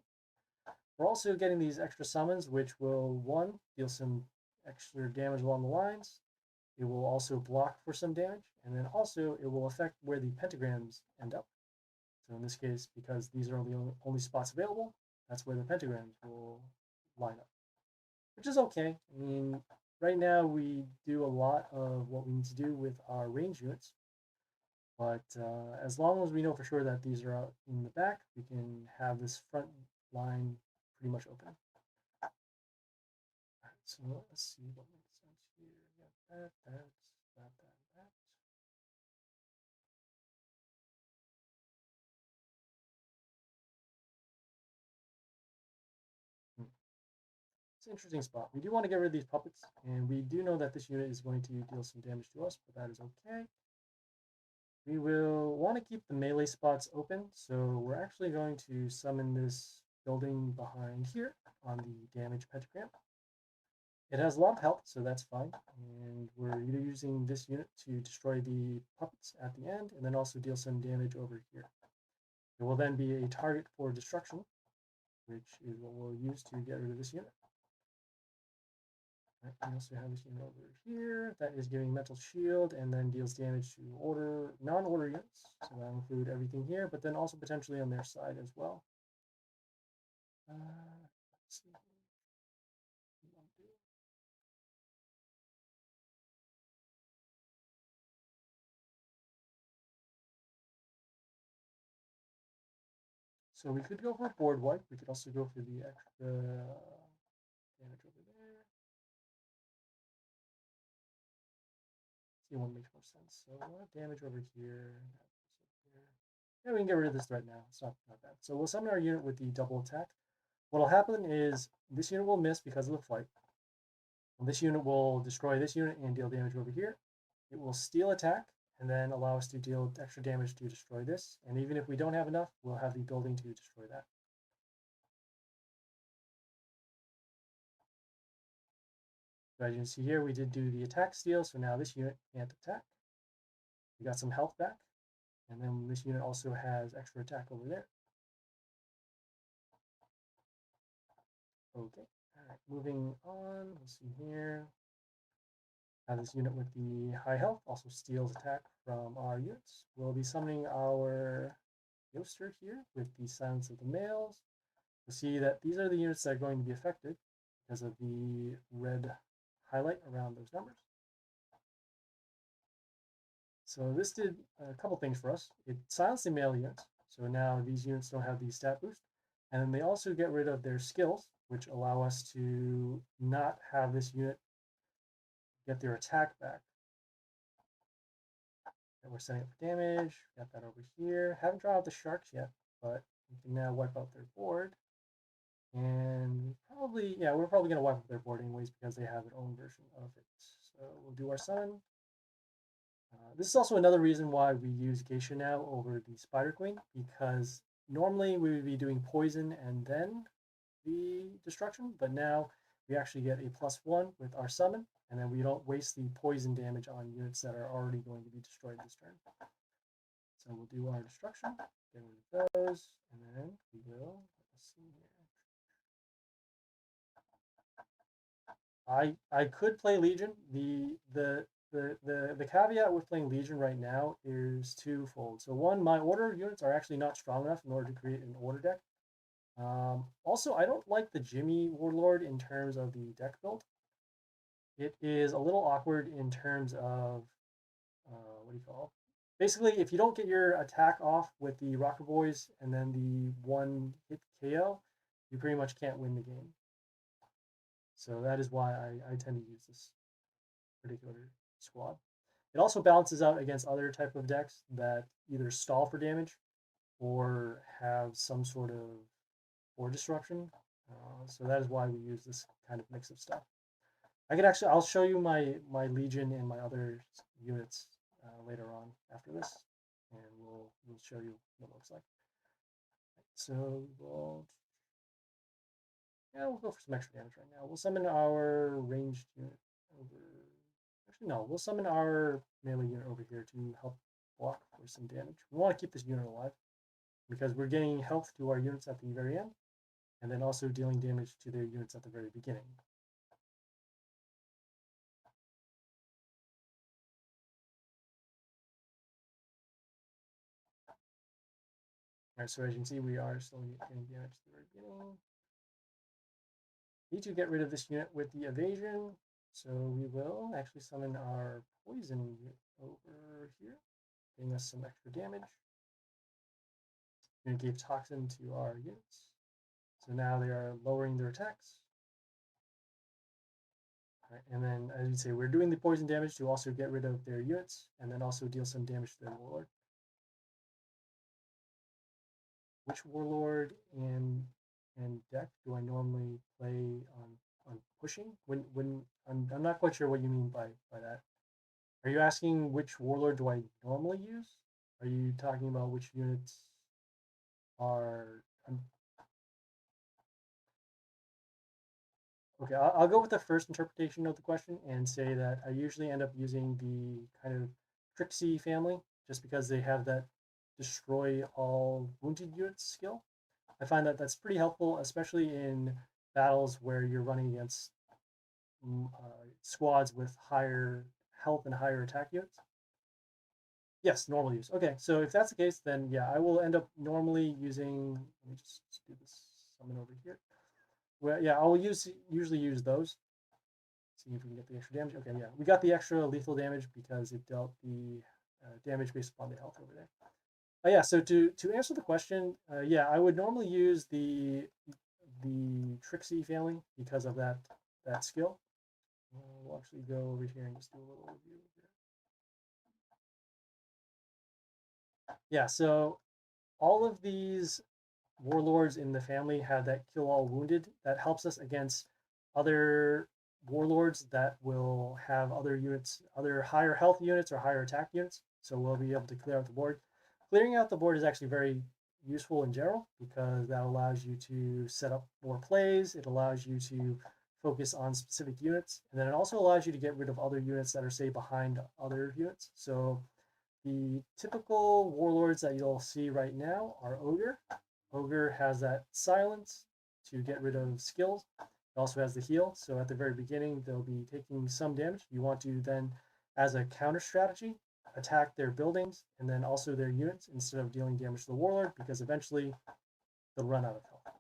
We're also getting these extra summons, which will, one, deal some extra damage along the lines. It will also block for some damage, and then also it will affect where the pentagrams end up. So in this case, because these are the only spots available, that's where the pentagrams will line up, which is okay. I mean, right now we do a lot of what we need to do with our range units, but as long as we know for sure that these are out in the back, we can have this front line pretty much open. All right, so let's see what makes sense here. We got that. Hmm. It's an interesting spot. We do want to get rid of these puppets, and we do know that this unit is going to deal some damage to us, but that is okay. We will want to keep the melee spots open, so we're actually going to summon this building behind here on the damage pentagram. It has a lot of health, so that's fine, and we're using this unit to destroy the puppets at the end, and then also deal some damage over here. It will then be a target for destruction, which is what we'll use to get rid of this unit. Right, we also have this unit over here that is giving mental shield and then deals damage to non-order units. So that'll include everything here, but then also potentially on their side as well. Let's see. So we could go for a board wipe. We could also go for the extra damage over there. See, one makes more sense. So we'll have damage over here. Yeah, we can get rid of this right now. It's not bad. So we'll summon our unit with the double attack. What'll happen is this unit will miss because of the flight. And this unit will destroy this unit and deal damage over here. It will steal attack and then allow us to deal extra damage to destroy this. And even if we don't have enough, we'll have the building to destroy that. So as you can see here, we did do the attack steal, so now this unit can't attack. We got some health back, and then this unit also has extra attack over there. Okay, all right, moving on. Let's see here. Now this unit with the high health also steals attack from our units. We'll be summoning our Yoster here with the Silence of the Males. You'll see that these are the units that are going to be affected because of the red highlight around those numbers. So this did a couple things for us. It silenced the melee units, so now these units don't have the stat boost. And then they also get rid of their skills, which allow us to not have this unit get their attack back. And we're setting up for damage. Got that over here. Haven't drawn out the sharks yet, but we can now wipe out their board. And probably, yeah, we're probably going to wipe up their board anyways because they have their own version of it. So we'll do our summon. This is also another reason why we use Geisha now over the Spider Queen, because normally we would be doing poison and then the destruction, but now we actually get a +1 with our summon, and then we don't waste the poison damage on units that are already going to be destroyed this turn. So we'll do our destruction, get rid of those, and then we will, let's see here. I could play Legion. The caveat with playing Legion right now is twofold. So one, my order units are actually not strong enough in order to create an order deck. Also, I don't like the Jimmy Warlord in terms of the deck build. It is a little awkward in terms of what do you call it? Basically, if you don't get your attack off with the Rocker Boys and then the one hit KO, you pretty much can't win the game. So that is why I tend to use this particular squad. It also balances out against other type of decks that either stall for damage or have some sort of board disruption. So that is why we use this kind of mix of stuff. I'll show you my Legion and my other units later on after this, and we'll show you what it looks like. So we'll go for some extra damage right now. We'll summon our ranged unit over. Actually, no, we'll summon our melee unit over here to help block for some damage. We want to keep this unit alive because we're getting health to our units at the very end, and then also dealing damage to their units at the very beginning. All right, so as you can see, we are still getting damage at the very beginning. Need to get rid of this unit with the evasion, so we will actually summon our poison unit over here, getting us some extra damage. Unit gave toxin to our units, so now they are lowering their attacks. Right, and then, as you say, we're doing the poison damage to also get rid of their units, and then also deal some damage to their warlord. Which warlord and deck do I normally play on pushing? When I'm not quite sure what you mean by that. Are you asking which warlord do I normally use? Are you talking about which units are? Okay, I'll go with the first interpretation of the question and say that I usually end up using the kind of Trixie family just because they have that destroy all wounded units skill. I find that that's pretty helpful, especially in battles where you're running against squads with higher health and higher attack units. Yes, normal use. Okay, so if that's the case, then yeah, I will end up normally using. Let me just do this summon over here. Well, yeah, I'll usually use those. See if we can get the extra damage. Okay, yeah, we got the extra lethal damage because it dealt the damage based upon the health over there. Yeah, so to answer the question, yeah, I would normally use the Trixie family because of that skill. We'll actually go over here and just do a little review here. Yeah, so all of these warlords in the family have that kill all wounded. That helps us against other warlords that will have other units, other higher health units or higher attack units. So we'll be able to clear out the board. Clearing out the board is actually very useful in general because that allows you to set up more plays. It allows you to focus on specific units, and then it also allows you to get rid of other units that are, say, behind other units. So the typical warlords that you'll see right now are Ogre. Ogre has that silence to get rid of skills. It also has the heal. So at the very beginning, they'll be taking some damage. You want to then, as a counter strategy, attack their buildings and then also their units instead of dealing damage to the warlord because eventually they'll run out of health.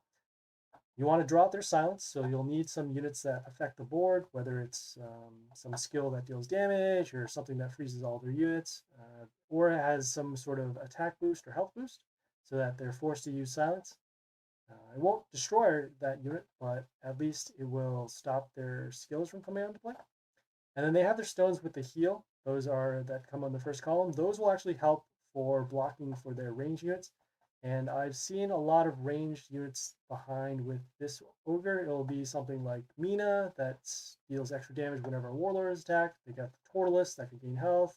You want to draw out their silence, so you'll need some units that affect the board, whether it's some skill that deals damage or something that freezes all their units, or it has some sort of attack boost or health boost so that they're forced to use silence. It won't destroy that unit, but at least it will stop their skills from coming into play. And then they have their stones with the heal. Those are that come on the first column. Those will actually help for blocking for their range units. And I've seen a lot of ranged units behind with this ogre. It'll be something like Mina that deals extra damage whenever a warlord is attacked. They got the Tortoise that can gain health.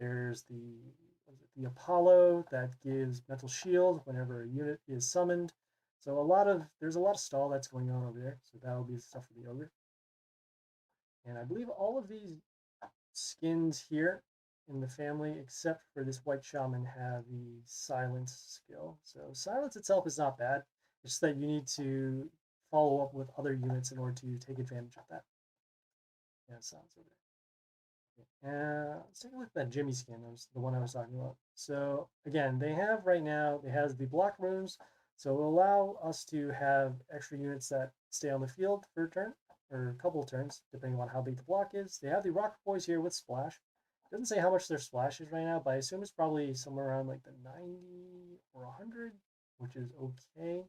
There's the Apollo that gives mental shield whenever a unit is summoned. So there's a lot of stall that's going on over there. So that'll be stuff for the ogre. And I believe all of these skins here in the family, except for this white shaman, have the silence skill. So silence itself is not bad. It's just that you need to follow up with other units in order to take advantage of that. Yeah, sounds over there. Let's take a look at that Jimmy skin. That was the one I was talking about. So again, they have right now, it has the block runes. So it will allow us to have extra units that stay on the field for a turn, or a couple of turns, depending on how big the block is. They have the rock boys here with splash. It doesn't say how much their splash is right now, but I assume it's probably somewhere around like the 90 or 100, which is okay.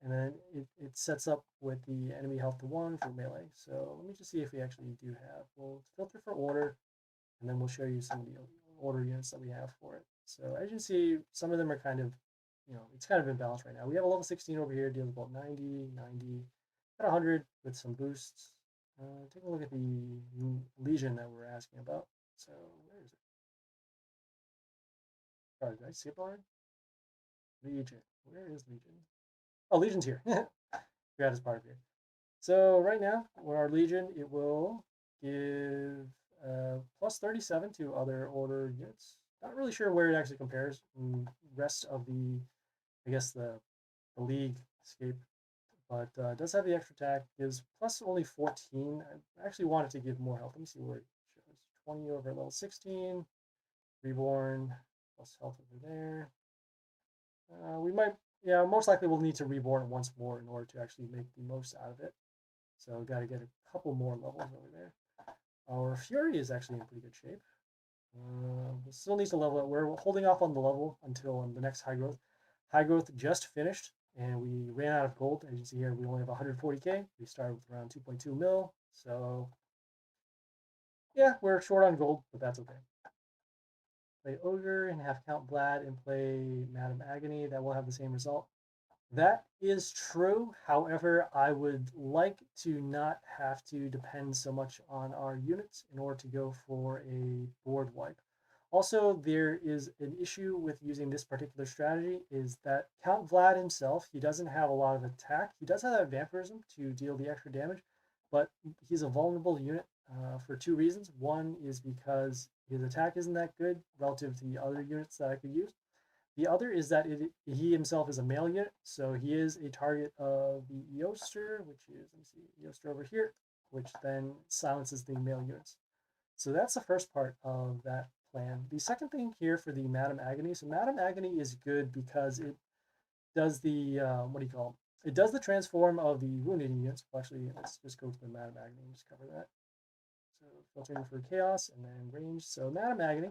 And then it sets up with the enemy health to 1 for melee. So let me just see if we actually do have. We'll filter for order, and then we'll show you some of the order units that we have for it. So as you can see, some of them are kind of, it's kind of imbalanced right now. We have a level 16 over here, deals about 90, 90, at 100 with some boosts. Take a look at the Legion that we're asking about. So where is it? Sorry, did I skip already? Legion. Where is Legion? Oh, Legion's here. Forgot his part here. So right now, with our Legion, it will give plus 37 to other order units. Not really sure where it actually compares in rest of the, I guess the league escape, but it does have the extra attack. Gives plus only 14. I actually wanted to give more health. Let me see where it shows. 20 over level 16. Reborn plus health over there. we might, yeah, most likely we'll need to reborn it once more in order to actually make the most out of it. So got to get a couple more levels over there. Our Fury is actually in pretty good shape. Still needs to level it. We're holding off on the level until the next high growth. High growth just finished, and we ran out of gold. As you can see here, we only have 140k. We started with around 2.2 mil. So yeah, we're short on gold, but that's okay. Play Ogre and have Count Vlad and play Madame Agony. That will have the same result. That is true. However, I would like to not have to depend so much on our units in order to go for a board wipe. Also, there is an issue with using this particular strategy is that Count Vlad himself, he doesn't have a lot of attack. He does have vampirism to deal the extra damage, but he's a vulnerable unit for two reasons. One is because his attack isn't that good relative to the other units that I could use. The other is that he himself is a male unit, so he is a target of the Eoster, which is, let me see, Eoster over here, which then silences the male units. So that's the first part of that plan. The second thing here for the Madame Agony, so Madame Agony is good because it does the, what do you call it? It does the transform of the wounded units. Well, actually, let's just go to the Madame Agony and just cover that. So filtering for chaos and then range. So Madame Agony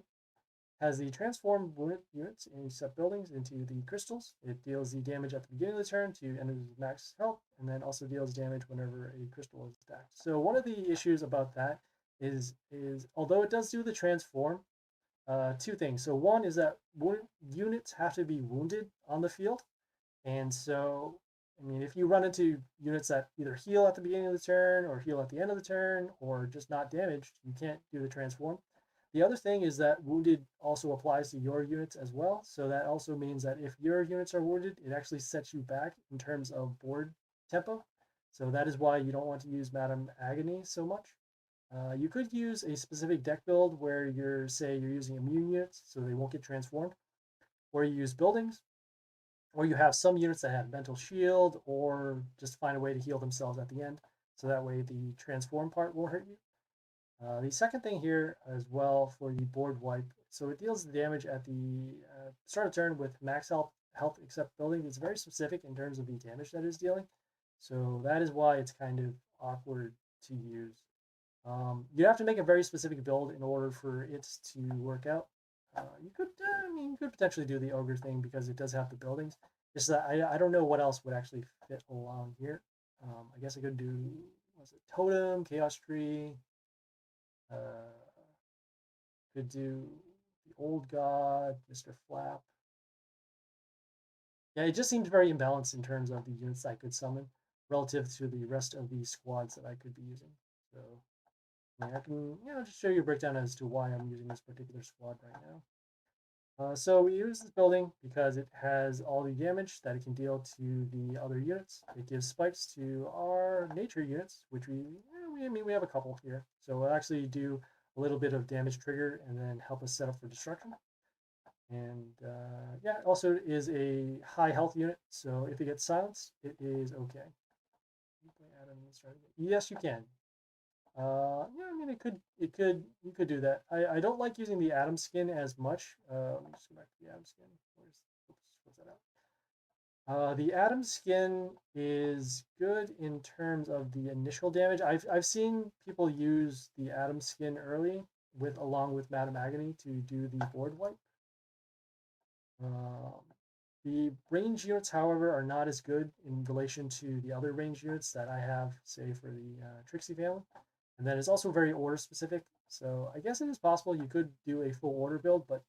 has the transform units in set buildings into the crystals. It deals the damage at the beginning of the turn to enemies max health, and then also deals damage whenever a crystal is stacked. So one of the issues about that is although it does do the transform, two things. So one is that units have to be wounded on the field, and so I mean if you run into units that either heal at the beginning of the turn or heal at the end of the turn or just not damaged, you can't do the transform. The other thing is that wounded also applies to your units as well. So that also means that if your units are wounded, it actually sets you back in terms of board tempo. So that is why you don't want to use Madame Agony so much. You could use a specific deck build where you're using immune units so they won't get transformed, or you use buildings, or you have some units that have mental shield, or just find a way to heal themselves at the end. So that way the transform part won't hurt you. The second thing here as well for the board wipe, so it deals the damage at the start of turn with max health except building. It's very specific in terms of the damage that it's dealing. So that is why it's kind of awkward to use. You have to make a very specific build in order for it to work out. You could potentially do the ogre thing because it does have the buildings. Just that I don't know what else would actually fit along here. I guess I could do, was it totem, chaos tree, could do the old god, Mr. Flap. Yeah, it just seems very imbalanced in terms of the units I could summon relative to the rest of the squads that I could be using. So yeah, I can just show you a breakdown as to why I'm using this particular squad right now. So we use this building because it has all the damage that it can deal to the other units. It gives spikes to our nature units, which we have a couple here. So we'll actually do a little bit of damage trigger and then help us set up for destruction. And yeah, it also is a high health unit, so if it gets silenced, it is okay. Yes, you can. Yeah, I mean, you could do that. I don't like using the Atom skin as much. Let me just go back to the Atom skin. What's that out? The Atom skin is good in terms of the initial damage. I've seen people use the Atom skin early along with Madame Agony to do the board wipe. The range units, however, are not as good in relation to the other range units that I have, say, for the Trixie family. And then it's also very order specific. So I guess it is possible you could do a full order build, but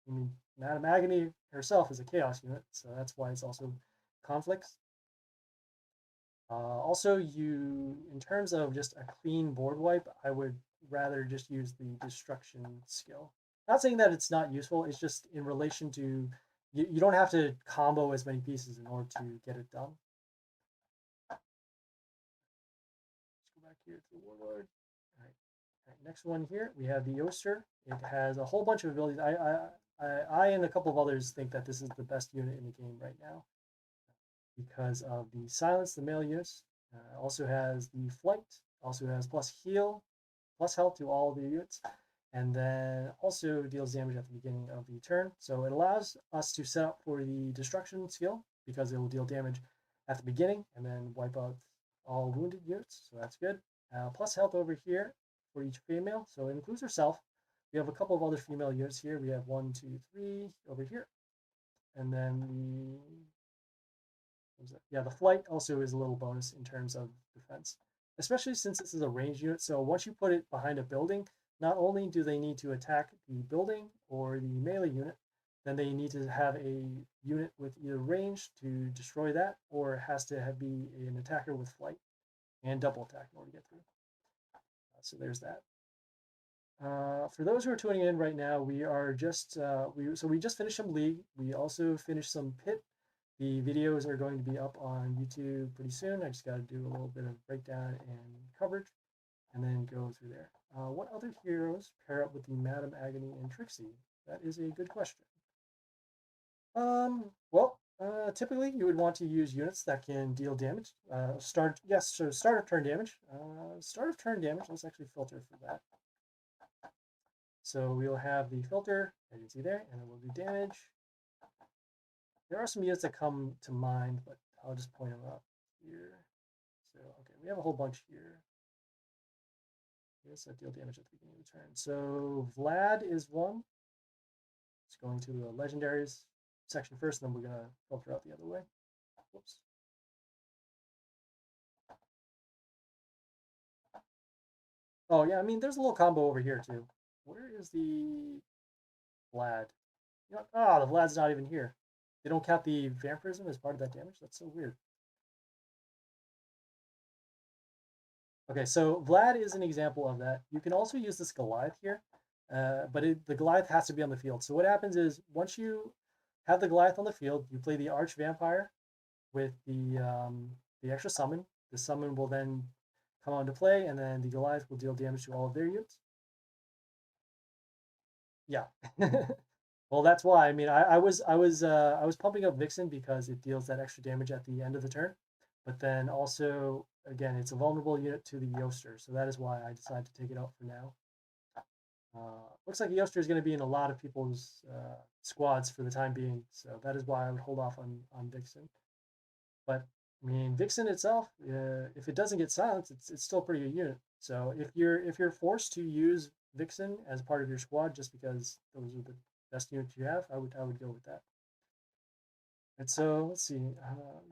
I mean, Madame Agony herself is a chaos unit, so that's why it's also conflicts. Also, in terms of just a clean board wipe, I would rather just use the destruction skill. Not saying that it's not useful, it's just in relation to, you don't have to combo as many pieces in order to get it done. Let's go back here to the Warlord. All right, next one here, we have the Yoster. It has a whole bunch of abilities. I and a couple of others think that this is the best unit in the game right now because of the silence, the male units. Also has the flight, also has plus heal, plus health to all the units, and then also deals damage at the beginning of the turn. So it allows us to set up for the destruction skill because it will deal damage at the beginning and then wipe out all wounded units. So that's good. Plus health over here for each female. So it includes herself. We have a couple of other female units here. We have 1, 2, 3 over here. And then the flight also is a little bonus in terms of defense, especially since this is a ranged unit. So once you put it behind a building, not only do they need to attack the building or the melee unit, then they need to have a unit with either range to destroy that, or it has to be an attacker with flight and double attack in order to get through. So there's that. For those who are tuning in right now, we are just we just finished some League. We also finished some Pit. The videos are going to be up on YouTube pretty soon. I just got to do a little bit of breakdown and coverage, and then go through there. What other heroes pair up with the Madame Agony and Trixie? That is a good question. Well, typically you would want to use units that can deal damage. Start of turn damage. Start of turn damage. Let's actually filter for that. So we'll have the filter, as you can see there, and it will do damage. There are some units that come to mind, but I'll just point them out here. So, okay, we have a whole bunch here. Yes, that deal damage at the beginning of the turn. So Vlad is one. It's going to the legendaries section first, and then we're going to filter out the other way. Whoops. Oh, yeah, I mean, there's a little combo over here, too. Where is the Vlad? You know, the Vlad's not even here. They don't count the vampirism as part of that damage? That's so weird. Okay, so Vlad is an example of that. You can also use this Goliath here, but the Goliath has to be on the field. So what happens is once you have the Goliath on the field, you play the Arch Vampire with the extra summon. The summon will then come onto play, and then the Goliath will deal damage to all of their units. Yeah. Well, that's why. I mean, I was pumping up Vixen because it deals that extra damage at the end of the turn, but then also again, it's a vulnerable unit to the Yoster, so that is why I decided to take it out for now. Looks like Yoster is going to be in a lot of people's squads for the time being, so that is why I would hold off on Vixen. But I mean, Vixen itself, if it doesn't get silenced, it's still a pretty good unit. So if you're forced to use Vixen as part of your squad just because those are the best units you have, I would go with that. And so let's see,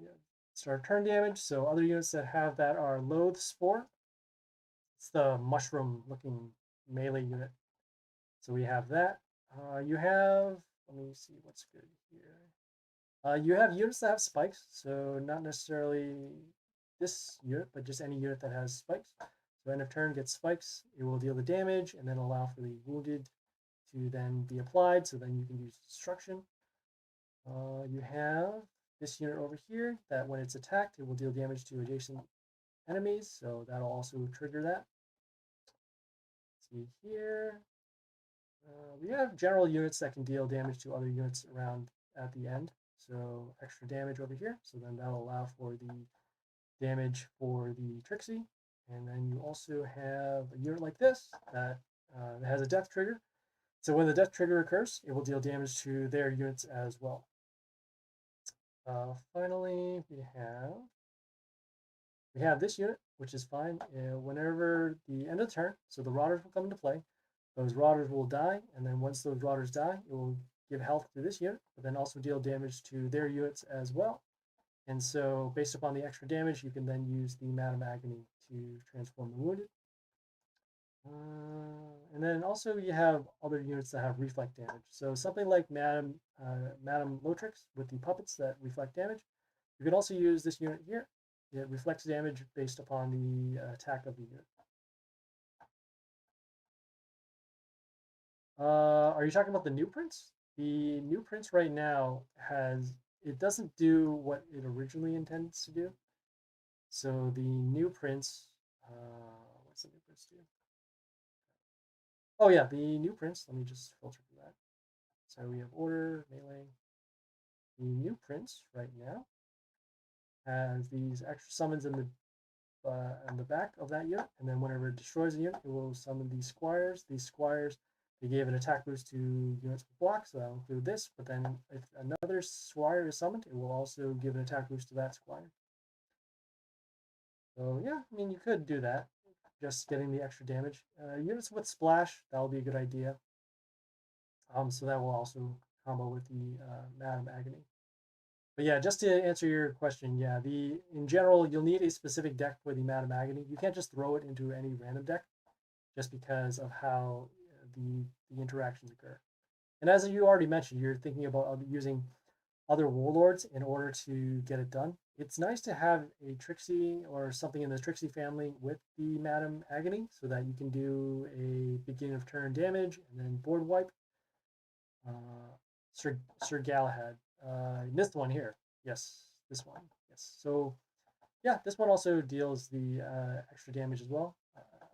yeah, start turn damage. So other units that have that are Loathe Spore. It's the mushroom-looking melee unit. So we have that. You have, let me see what's good here. You have units that have spikes, so not necessarily this unit, but just any unit that has spikes. So end of turn gets spikes, it will deal the damage and then allow for the wounded to then be applied, so then you can use destruction. You have this unit over here that when it's attacked, it will deal damage to adjacent enemies, so that'll also trigger that. See here, we have general units that can deal damage to other units around at the end, so extra damage over here, so then that'll allow for the damage for the Trixie. And then you also have a unit like this that has a death trigger. So when the death trigger occurs, it will deal damage to their units as well. Finally, we have this unit, which is fine. Whenever the end of the turn, so the Rotters will come into play. Those Rotters will die, and then once those Rotters die, it will give health to this unit, but then also deal damage to their units as well. And so based upon the extra damage, you can then use the Madame Agony to transform the wounded. And then also you have other units that have reflect damage. So something like Madame Lotrix with the puppets that reflect damage. You can also use this unit here. It reflects damage based upon the attack of the unit. Are you talking about the new prince? The new prince right now it doesn't do what it originally intends to do. So the new prince, what's the new prince do? Oh yeah, the new prince. Let me just filter for that. So we have order, melee. The new prince right now has these extra summons in the back of that unit, and then whenever it destroys a unit, it will summon these squires. These squires They gave an attack boost to units with block, so that'll include this. But then if another squire is summoned, it will also give an attack boost to that squire. So yeah, I mean, you could do that, just getting the extra damage. Units with splash, that'll be a good idea. So that will also combo with the Madam Agony. But yeah, just to answer your question, yeah, in general, you'll need a specific deck for the Madam Agony. You can't just throw it into any random deck just because of how the interactions occur. And as you already mentioned, you're thinking about using other warlords in order to get it done. It's nice to have a Trixie or something in the Trixie family with the Madam Agony so that you can do a beginning of turn damage and then board wipe. Sir Galahad. Missed one here. Yes, this one. Yes. So yeah, this one also deals the extra damage as well.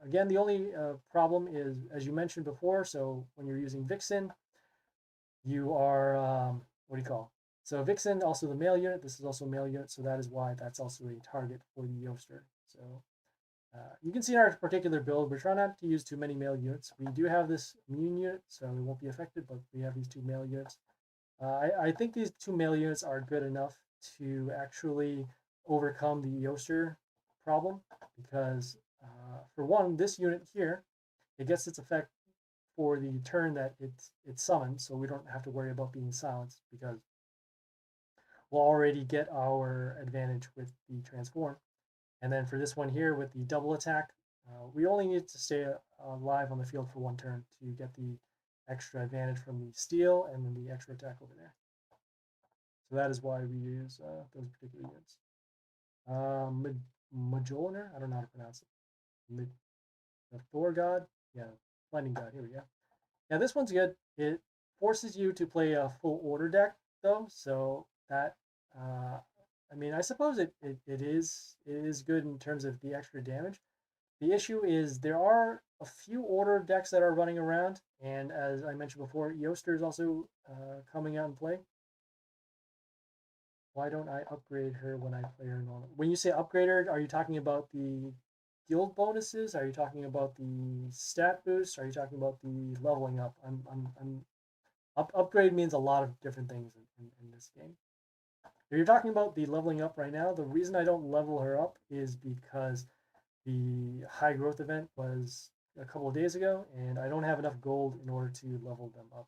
Again, the only problem is, as you mentioned before, so when you're using Vixen, you are, what do you call? So Vixen, also the male unit. This is also a male unit, so that is why that's also a target for the Yoster. So you can see in our particular build, we're trying not to use too many male units. We do have this immune unit, so it won't be affected, but we have these two male units. I think these two male units are good enough to actually overcome the Yoster problem because, for one, this unit here, it gets its effect for the turn that it's summoned, so we don't have to worry about being silenced because we'll already get our advantage with the transform. And then for this one here with the double attack, we only need to stay alive on the field for one turn to get the extra advantage from the steal and then the extra attack over there. So that is why we use those particular units. Majolner, I don't know how to pronounce it. The Thor God, yeah, Lightning God. Here we go. Yeah, this one's good. It forces you to play a full order deck though, so that I mean, I suppose it is good in terms of the extra damage. The issue is there are a few order decks that are running around, and as I mentioned before, Yoster is also coming out in play. Why don't I upgrade her when I play her normal? When you say upgrade her, are you talking about the guild bonuses? Are you talking about the stat boost? Are you talking about the leveling up? Upgrade means a lot of different things in this game. If you're talking about the leveling up right now, the reason I don't level her up is because the high growth event was a couple of days ago, and I don't have enough gold in order to level them up.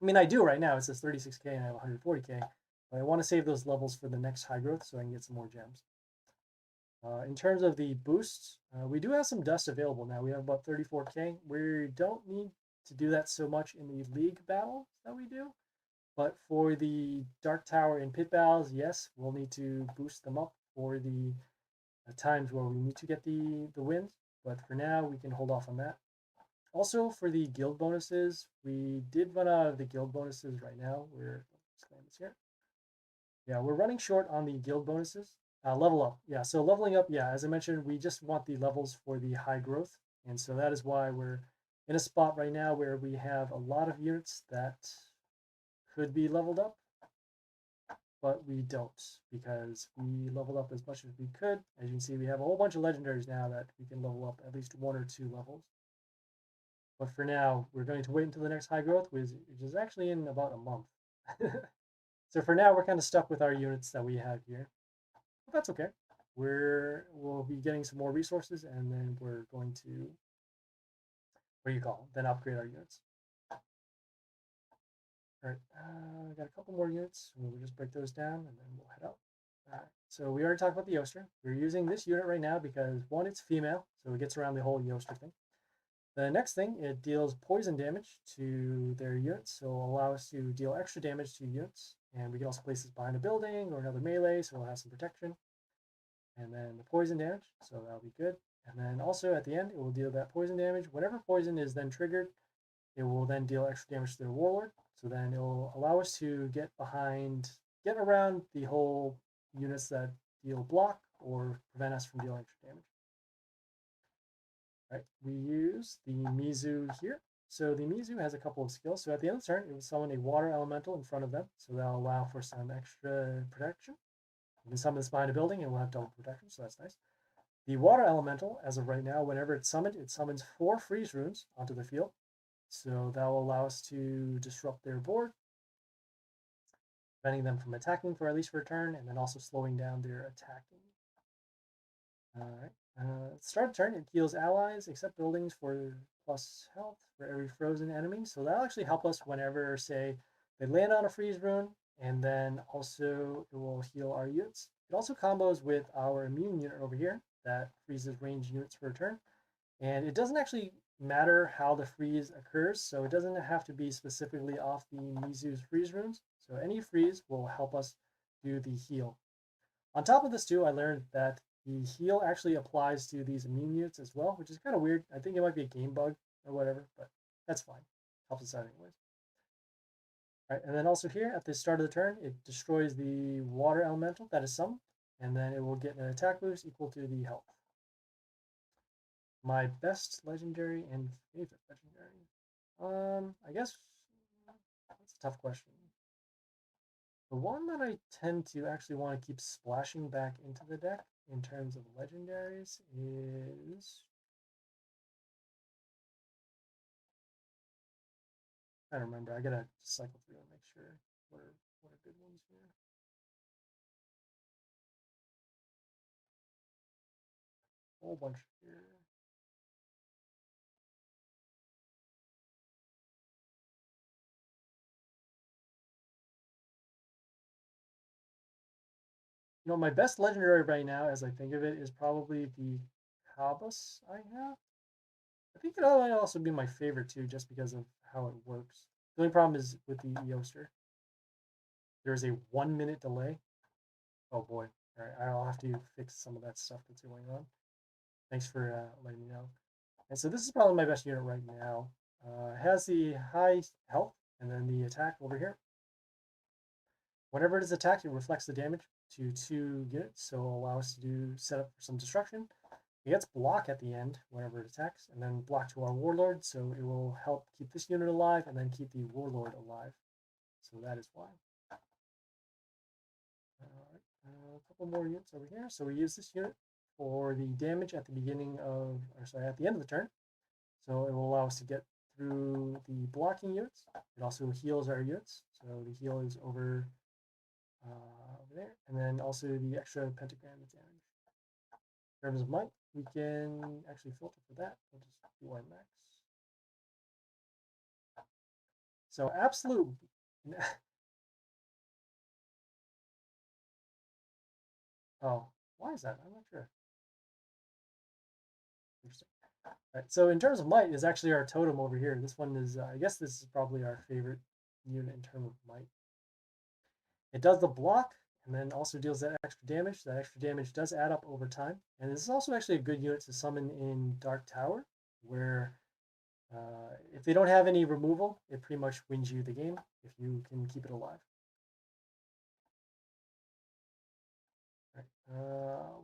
I mean, I do right now. It says 36k and I have 140k, but I want to save those levels for the next high growth so I can get some more gems. In terms of the boosts, we do have some dust available now. We have about 34k. We don't need to do that so much in the league battles that we do, but for the Dark Tower and Pit battles, yes, we'll need to boost them up for the times where we need to get the wins. But for now, we can hold off on that. Also, for the guild bonuses, we did run out of the guild bonuses right now. We're this here. Yeah, we're running short on the guild bonuses. Level up, yeah. So leveling up, yeah. As I mentioned, we just want the levels for the high growth, and so that is why we're in a spot right now where we have a lot of units that could be leveled up, but we don't because we leveled up as much as we could. As you can see, we have a whole bunch of legendaries now that we can level up at least 1 or 2 levels. But for now, we're going to wait until the next high growth, which is actually in about a month. So for now, we're kind of stuck with our units that we have here. But that's okay. We'll be getting some more resources, and then we're going to, what do you call it? Then upgrade our units. All right, got a couple more units. We'll just break those down, and then we'll head out. All right, so we already talked about the Yoster. We're using this unit right now because, one, it's female, so it gets around the whole Yoster thing. The next thing, it deals poison damage to their units, so it'll allow us to deal extra damage to units. And we can also place this behind a building or another melee, so we'll have some protection. And then the poison damage, so that'll be good. And then also at the end, it will deal that poison damage. Whenever poison is then triggered, it will then deal extra damage to their warlord. So then it will allow us to get around the whole units that deal block or prevent us from dealing extra damage. Right, we use the Mizu here. So the Mizu has a couple of skills. So at the end of the turn, it will summon a water elemental in front of them. So that'll allow for some extra protection. You can summon this behind a building and we'll have double protection, so that's nice. The water elemental, as of right now, whenever it's summoned, it summons 4 freeze runes onto the field. So that will allow us to disrupt their board, preventing them from attacking for at least for a turn, and then also slowing down their attacking. Alright. Start turn, it heals allies, except buildings for plus health for every frozen enemy. So that'll actually help us whenever, say, they land on a freeze rune, and then also it will heal our units. It also combos with our immune unit over here that freezes ranged units for a turn. And it doesn't actually matter how the freeze occurs, so it doesn't have to be specifically off the Mizu's freeze runes. So any freeze will help us do the heal. On top of this too, I learned that the heal actually applies to these immune units as well, which is kind of weird. I think it might be a game bug or whatever, but that's fine. Helps us out anyways. All right, and then also here at the start of the turn, it destroys the water elemental that is summoned, and then it will get an attack boost equal to the health. My best legendary and favorite legendary. I guess that's a tough question. The one that I tend to actually want to keep splashing back into the deck in terms of legendaries is, I don't remember. I gotta cycle through and make sure what are good ones here. Whole bunch here. You know, my best legendary right now, as I think of it, is probably the Kabus I have. I think it might also be my favorite too, just because of how it works. The only problem is with the Eoster. There's a 1 minute delay. Oh boy. All right, I'll have to fix some of that stuff that's going on. Thanks for letting me know. And so this is probably my best unit right now. It has the high health and then the attack over here. Whenever it is attacked, it reflects the damage to 2 units, so it'll allow us to do set up for some destruction. It gets block at the end whenever it attacks, and then block to our warlord, so it will help keep this unit alive and then keep the warlord alive. So that is why. Alright, a couple more units over here. So we use this unit for the damage at the beginning of, or sorry, at the end of the turn. So it will allow us to get through the blocking units. It also heals our units. So the heal is over there, and then also the extra pentagram damage. In terms of might, we can actually filter for that. We'll just do our max. So absolute. Oh, why is that? I'm not sure. Interesting. All right, so in terms of might, is actually our totem over here. This one is, I guess this is probably our favorite unit in terms of might. It does the block and then also deals that extra damage. That extra damage does add up over time. And this is also actually a good unit to summon in Dark Tower, where if they don't have any removal, it pretty much wins you the game if you can keep it alive.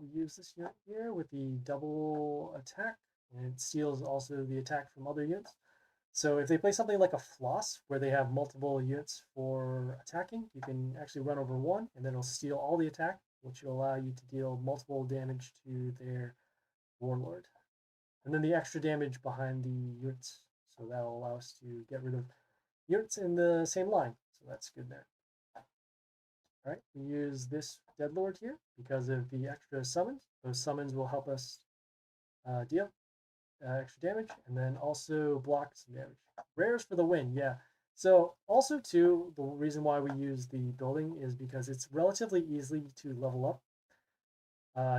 We use this unit here with the double attack, and it steals also the attack from other units. So if they play something like a Floss, where they have multiple units for attacking, you can actually run over one, and then it'll steal all the attack, which will allow you to deal multiple damage to their warlord. And then the extra damage behind the units, so that'll allow us to get rid of units in the same line. So that's good there. All right, we use this Deadlord here because of the extra summons. Those summons will help us deal extra damage, and then also block some damage. Rares for the win, yeah. So also too, the reason why we use the building is because it's relatively easy to level up.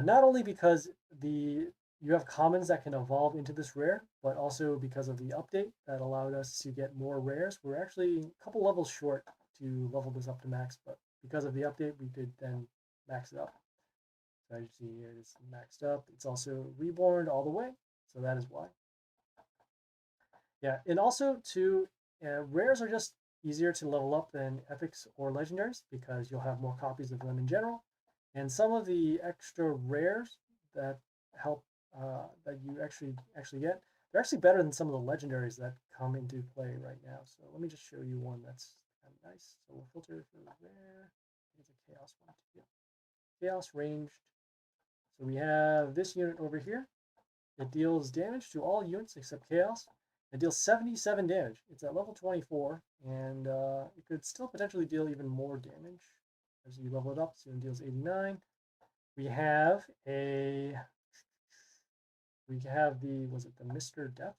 Not only because you have commons that can evolve into this rare, but also because of the update that allowed us to get more rares. We're actually a couple levels short to level this up to max, but because of the update, we did then max it up. So as you see here, it's maxed up. It's also reborn all the way, so that is why. Yeah, and also too, rares are just easier to level up than epics or legendaries because you'll have more copies of them in general. And some of the extra rares that help that you actually get, they're actually better than some of the legendaries that come into play right now. So let me just show you one that's kind of nice. So we'll filter for rare. It's a chaos one too. Chaos ranged. So we have this unit over here. It deals damage to all units except chaos. It deals 77 damage. It's at level 24, and it could still potentially deal even more damage as you level it up. So it deals 89. We have was it the Mr. Death?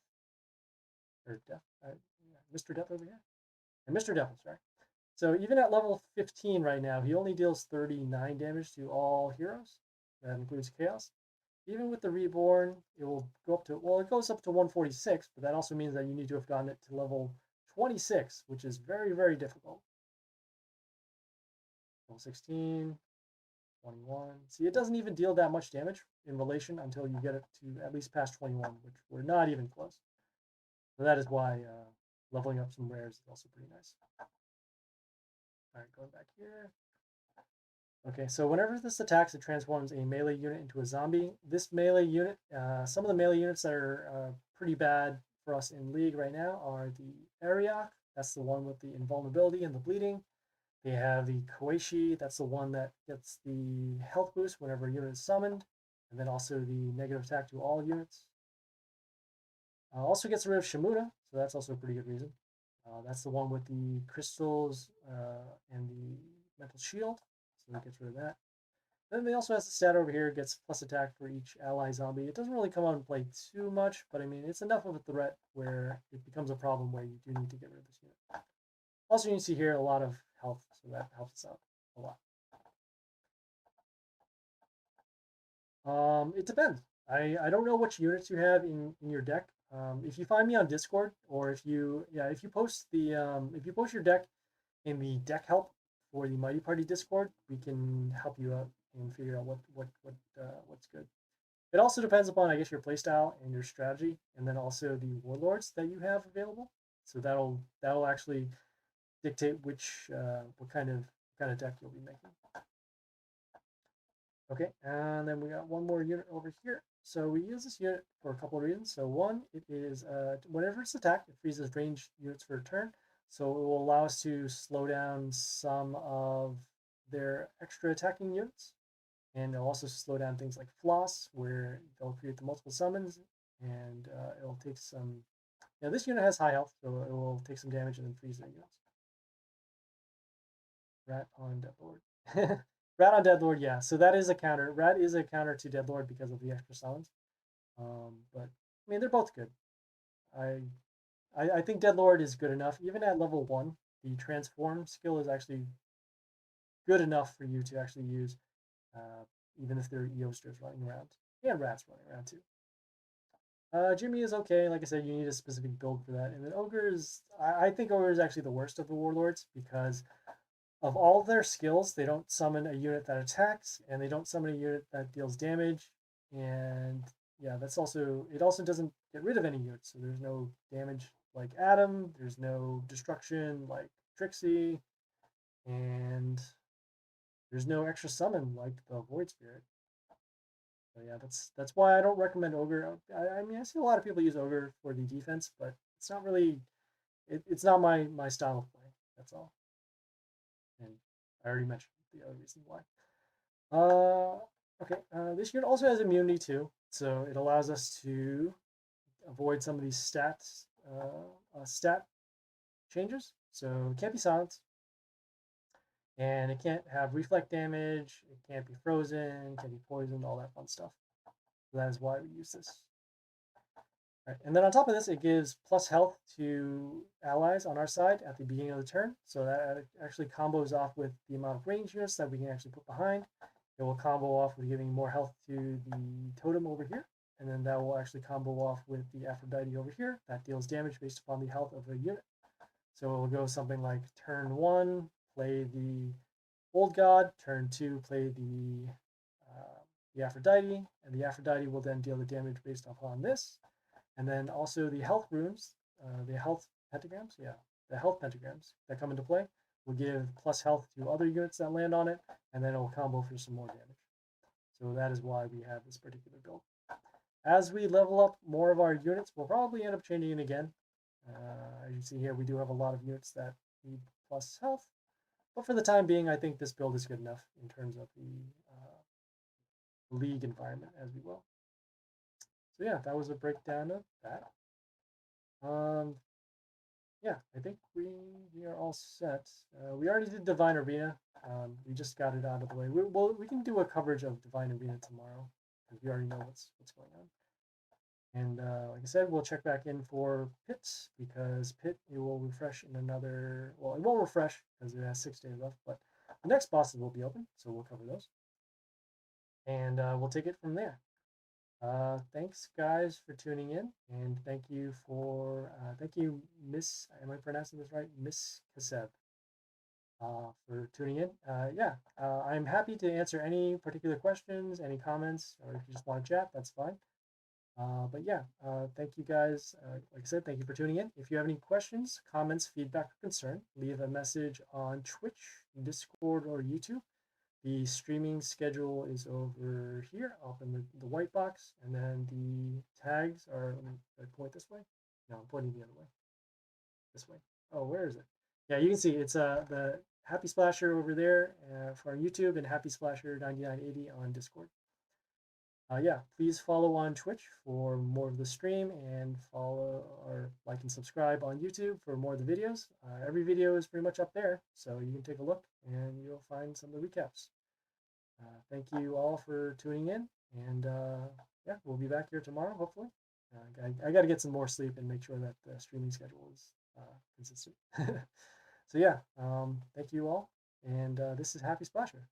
Or Death? Yeah, Mr. Death over here? And Mr. Devil, sorry. So even at level 15 right now, he only deals 39 damage to all heroes. That includes Chaos. Even with the Reborn, it will go up to, well, it goes up to 146, but that also means that you need to have gotten it to level 26, which is very, very difficult. Level 16, 21. See, it doesn't even deal that much damage in relation until you get it to at least past 21, which we're not even close. So that is why leveling up some rares is also pretty nice. All right, going back here. Okay, so whenever this attacks, it transforms a melee unit into a zombie. This melee unit, some of the melee units that are pretty bad for us in League right now are the Ariok. That's the one with the invulnerability and the bleeding. They have the Koishi. That's the one that gets the health boost whenever a unit is summoned. And then also the negative attack to all units. Also gets rid of Shimuna, so that's also a pretty good reason. That's the one with the crystals and the mental shield, so it gets rid of that. Then they also has the stat over here, gets plus attack for each ally zombie. It doesn't really come out and play too much, but I mean, it's enough of a threat where it becomes a problem where you do need to get rid of this unit. Also, you can see here a lot of health, so that helps us out a lot. It depends. I don't know which units you have in your deck. If you find me on Discord, or if you post your deck in the deck help for the Mighty Party Discord, we can help you out and figure out what's good. It also depends upon, I guess, your playstyle and your strategy, and then also the warlords that you have available. So that'll actually dictate which what kind of deck you'll be making. Okay, and then we got one more unit over here. So we use this unit for a couple of reasons. So one, it is whenever it's attacked, it freezes ranged units for a turn. So it will allow us to slow down some of their extra attacking units. And it'll also slow down things like Floss, where they'll create the multiple summons, and it'll take some. Yeah, this unit has high health, so it will take some damage and then freeze their units. Rat on Deathlord. Rat on Deadlord, yeah. So that is a counter. Rat is a counter to Deadlord because of the extra summons. But I mean, they're both good. I, I think Deadlord is good enough. Even at level 1, the transform skill is actually good enough for you to actually use, even if there are Eosters running around. And Rats running around too. Jimmy is okay. Like I said, you need a specific build for that. And then Ogre is, I think Ogre is actually the worst of the Warlords because of all their skills, they don't summon a unit that attacks, and they don't summon a unit that deals damage. And yeah, it also doesn't get rid of any units. So there's no damage like Adam, there's no destruction like Trixie, and there's no extra summon like the Void Spirit. So yeah, that's why I don't recommend Ogre. I mean, I see a lot of people use Ogre for the defense, but it's not really it's not my style of play. That's all. And I already mentioned the other reason why. Okay. This unit also has immunity too, so it allows us to avoid some of these stat changes. So it can't be silenced, and it can't have reflect damage. It can't be frozen. Can't be poisoned. All that fun stuff. So that is why we use this. Right. And then on top of this, it gives plus health to allies on our side at the beginning of the turn. So that actually combos off with the amount of range units that we can actually put behind. It will combo off with giving more health to the totem over here. And then that will actually combo off with the Aphrodite over here. That deals damage based upon the health of the unit. So it will go something like turn 1, play the Old God. Turn 2, play the Aphrodite. And the Aphrodite will then deal the damage based upon this. And then also the health runes, the health pentagrams, the health pentagrams that come into play will give plus health to other units that land on it, and then it will combo for some more damage. So that is why we have this particular build. As we level up more of our units, we'll probably end up changing it again. As you see here, we do have a lot of units that need plus health, but for the time being, I think this build is good enough in terms of the league environment as we will. So yeah, that was a breakdown of that. Um, yeah, I think we are all set. We already did Divine Arena. We just got it out of the way. We can do a coverage of Divine Arena tomorrow because we already know what's going on. And like I said, we'll check back in for Pits because Pit it will refresh in another. Well, it won't refresh because it has 6 days left, but the next bosses will be open, so we'll cover those, and we'll take it from there. Thanks guys for tuning in, and thank you Miss. Am I pronouncing this right, Miss Kaseb? For tuning in. Yeah, I'm happy to answer any particular questions, any comments, or if you just want to chat, that's fine. But yeah, thank you guys. Like I said, thank you for tuning in. If you have any questions, comments, feedback, or concern, leave a message on Twitch, Discord, or YouTube. The streaming schedule is over here up in the white box, and then the tags are. Let me point this way. No, I'm pointing the other way. This way. Oh, where is it? Yeah, you can see it's the Happy Splasher over there for YouTube and Happy Splasher 9980 on Discord. Yeah, please follow on Twitch for more of the stream and follow or like and subscribe on YouTube for more of the videos. Every video is pretty much up there, so you can take a look and you'll find some of the recaps. Thank you all for tuning in, and yeah, we'll be back here tomorrow, hopefully. I got to get some more sleep and make sure that the streaming schedule is consistent. So yeah, thank you all, and this is Happy Splasher.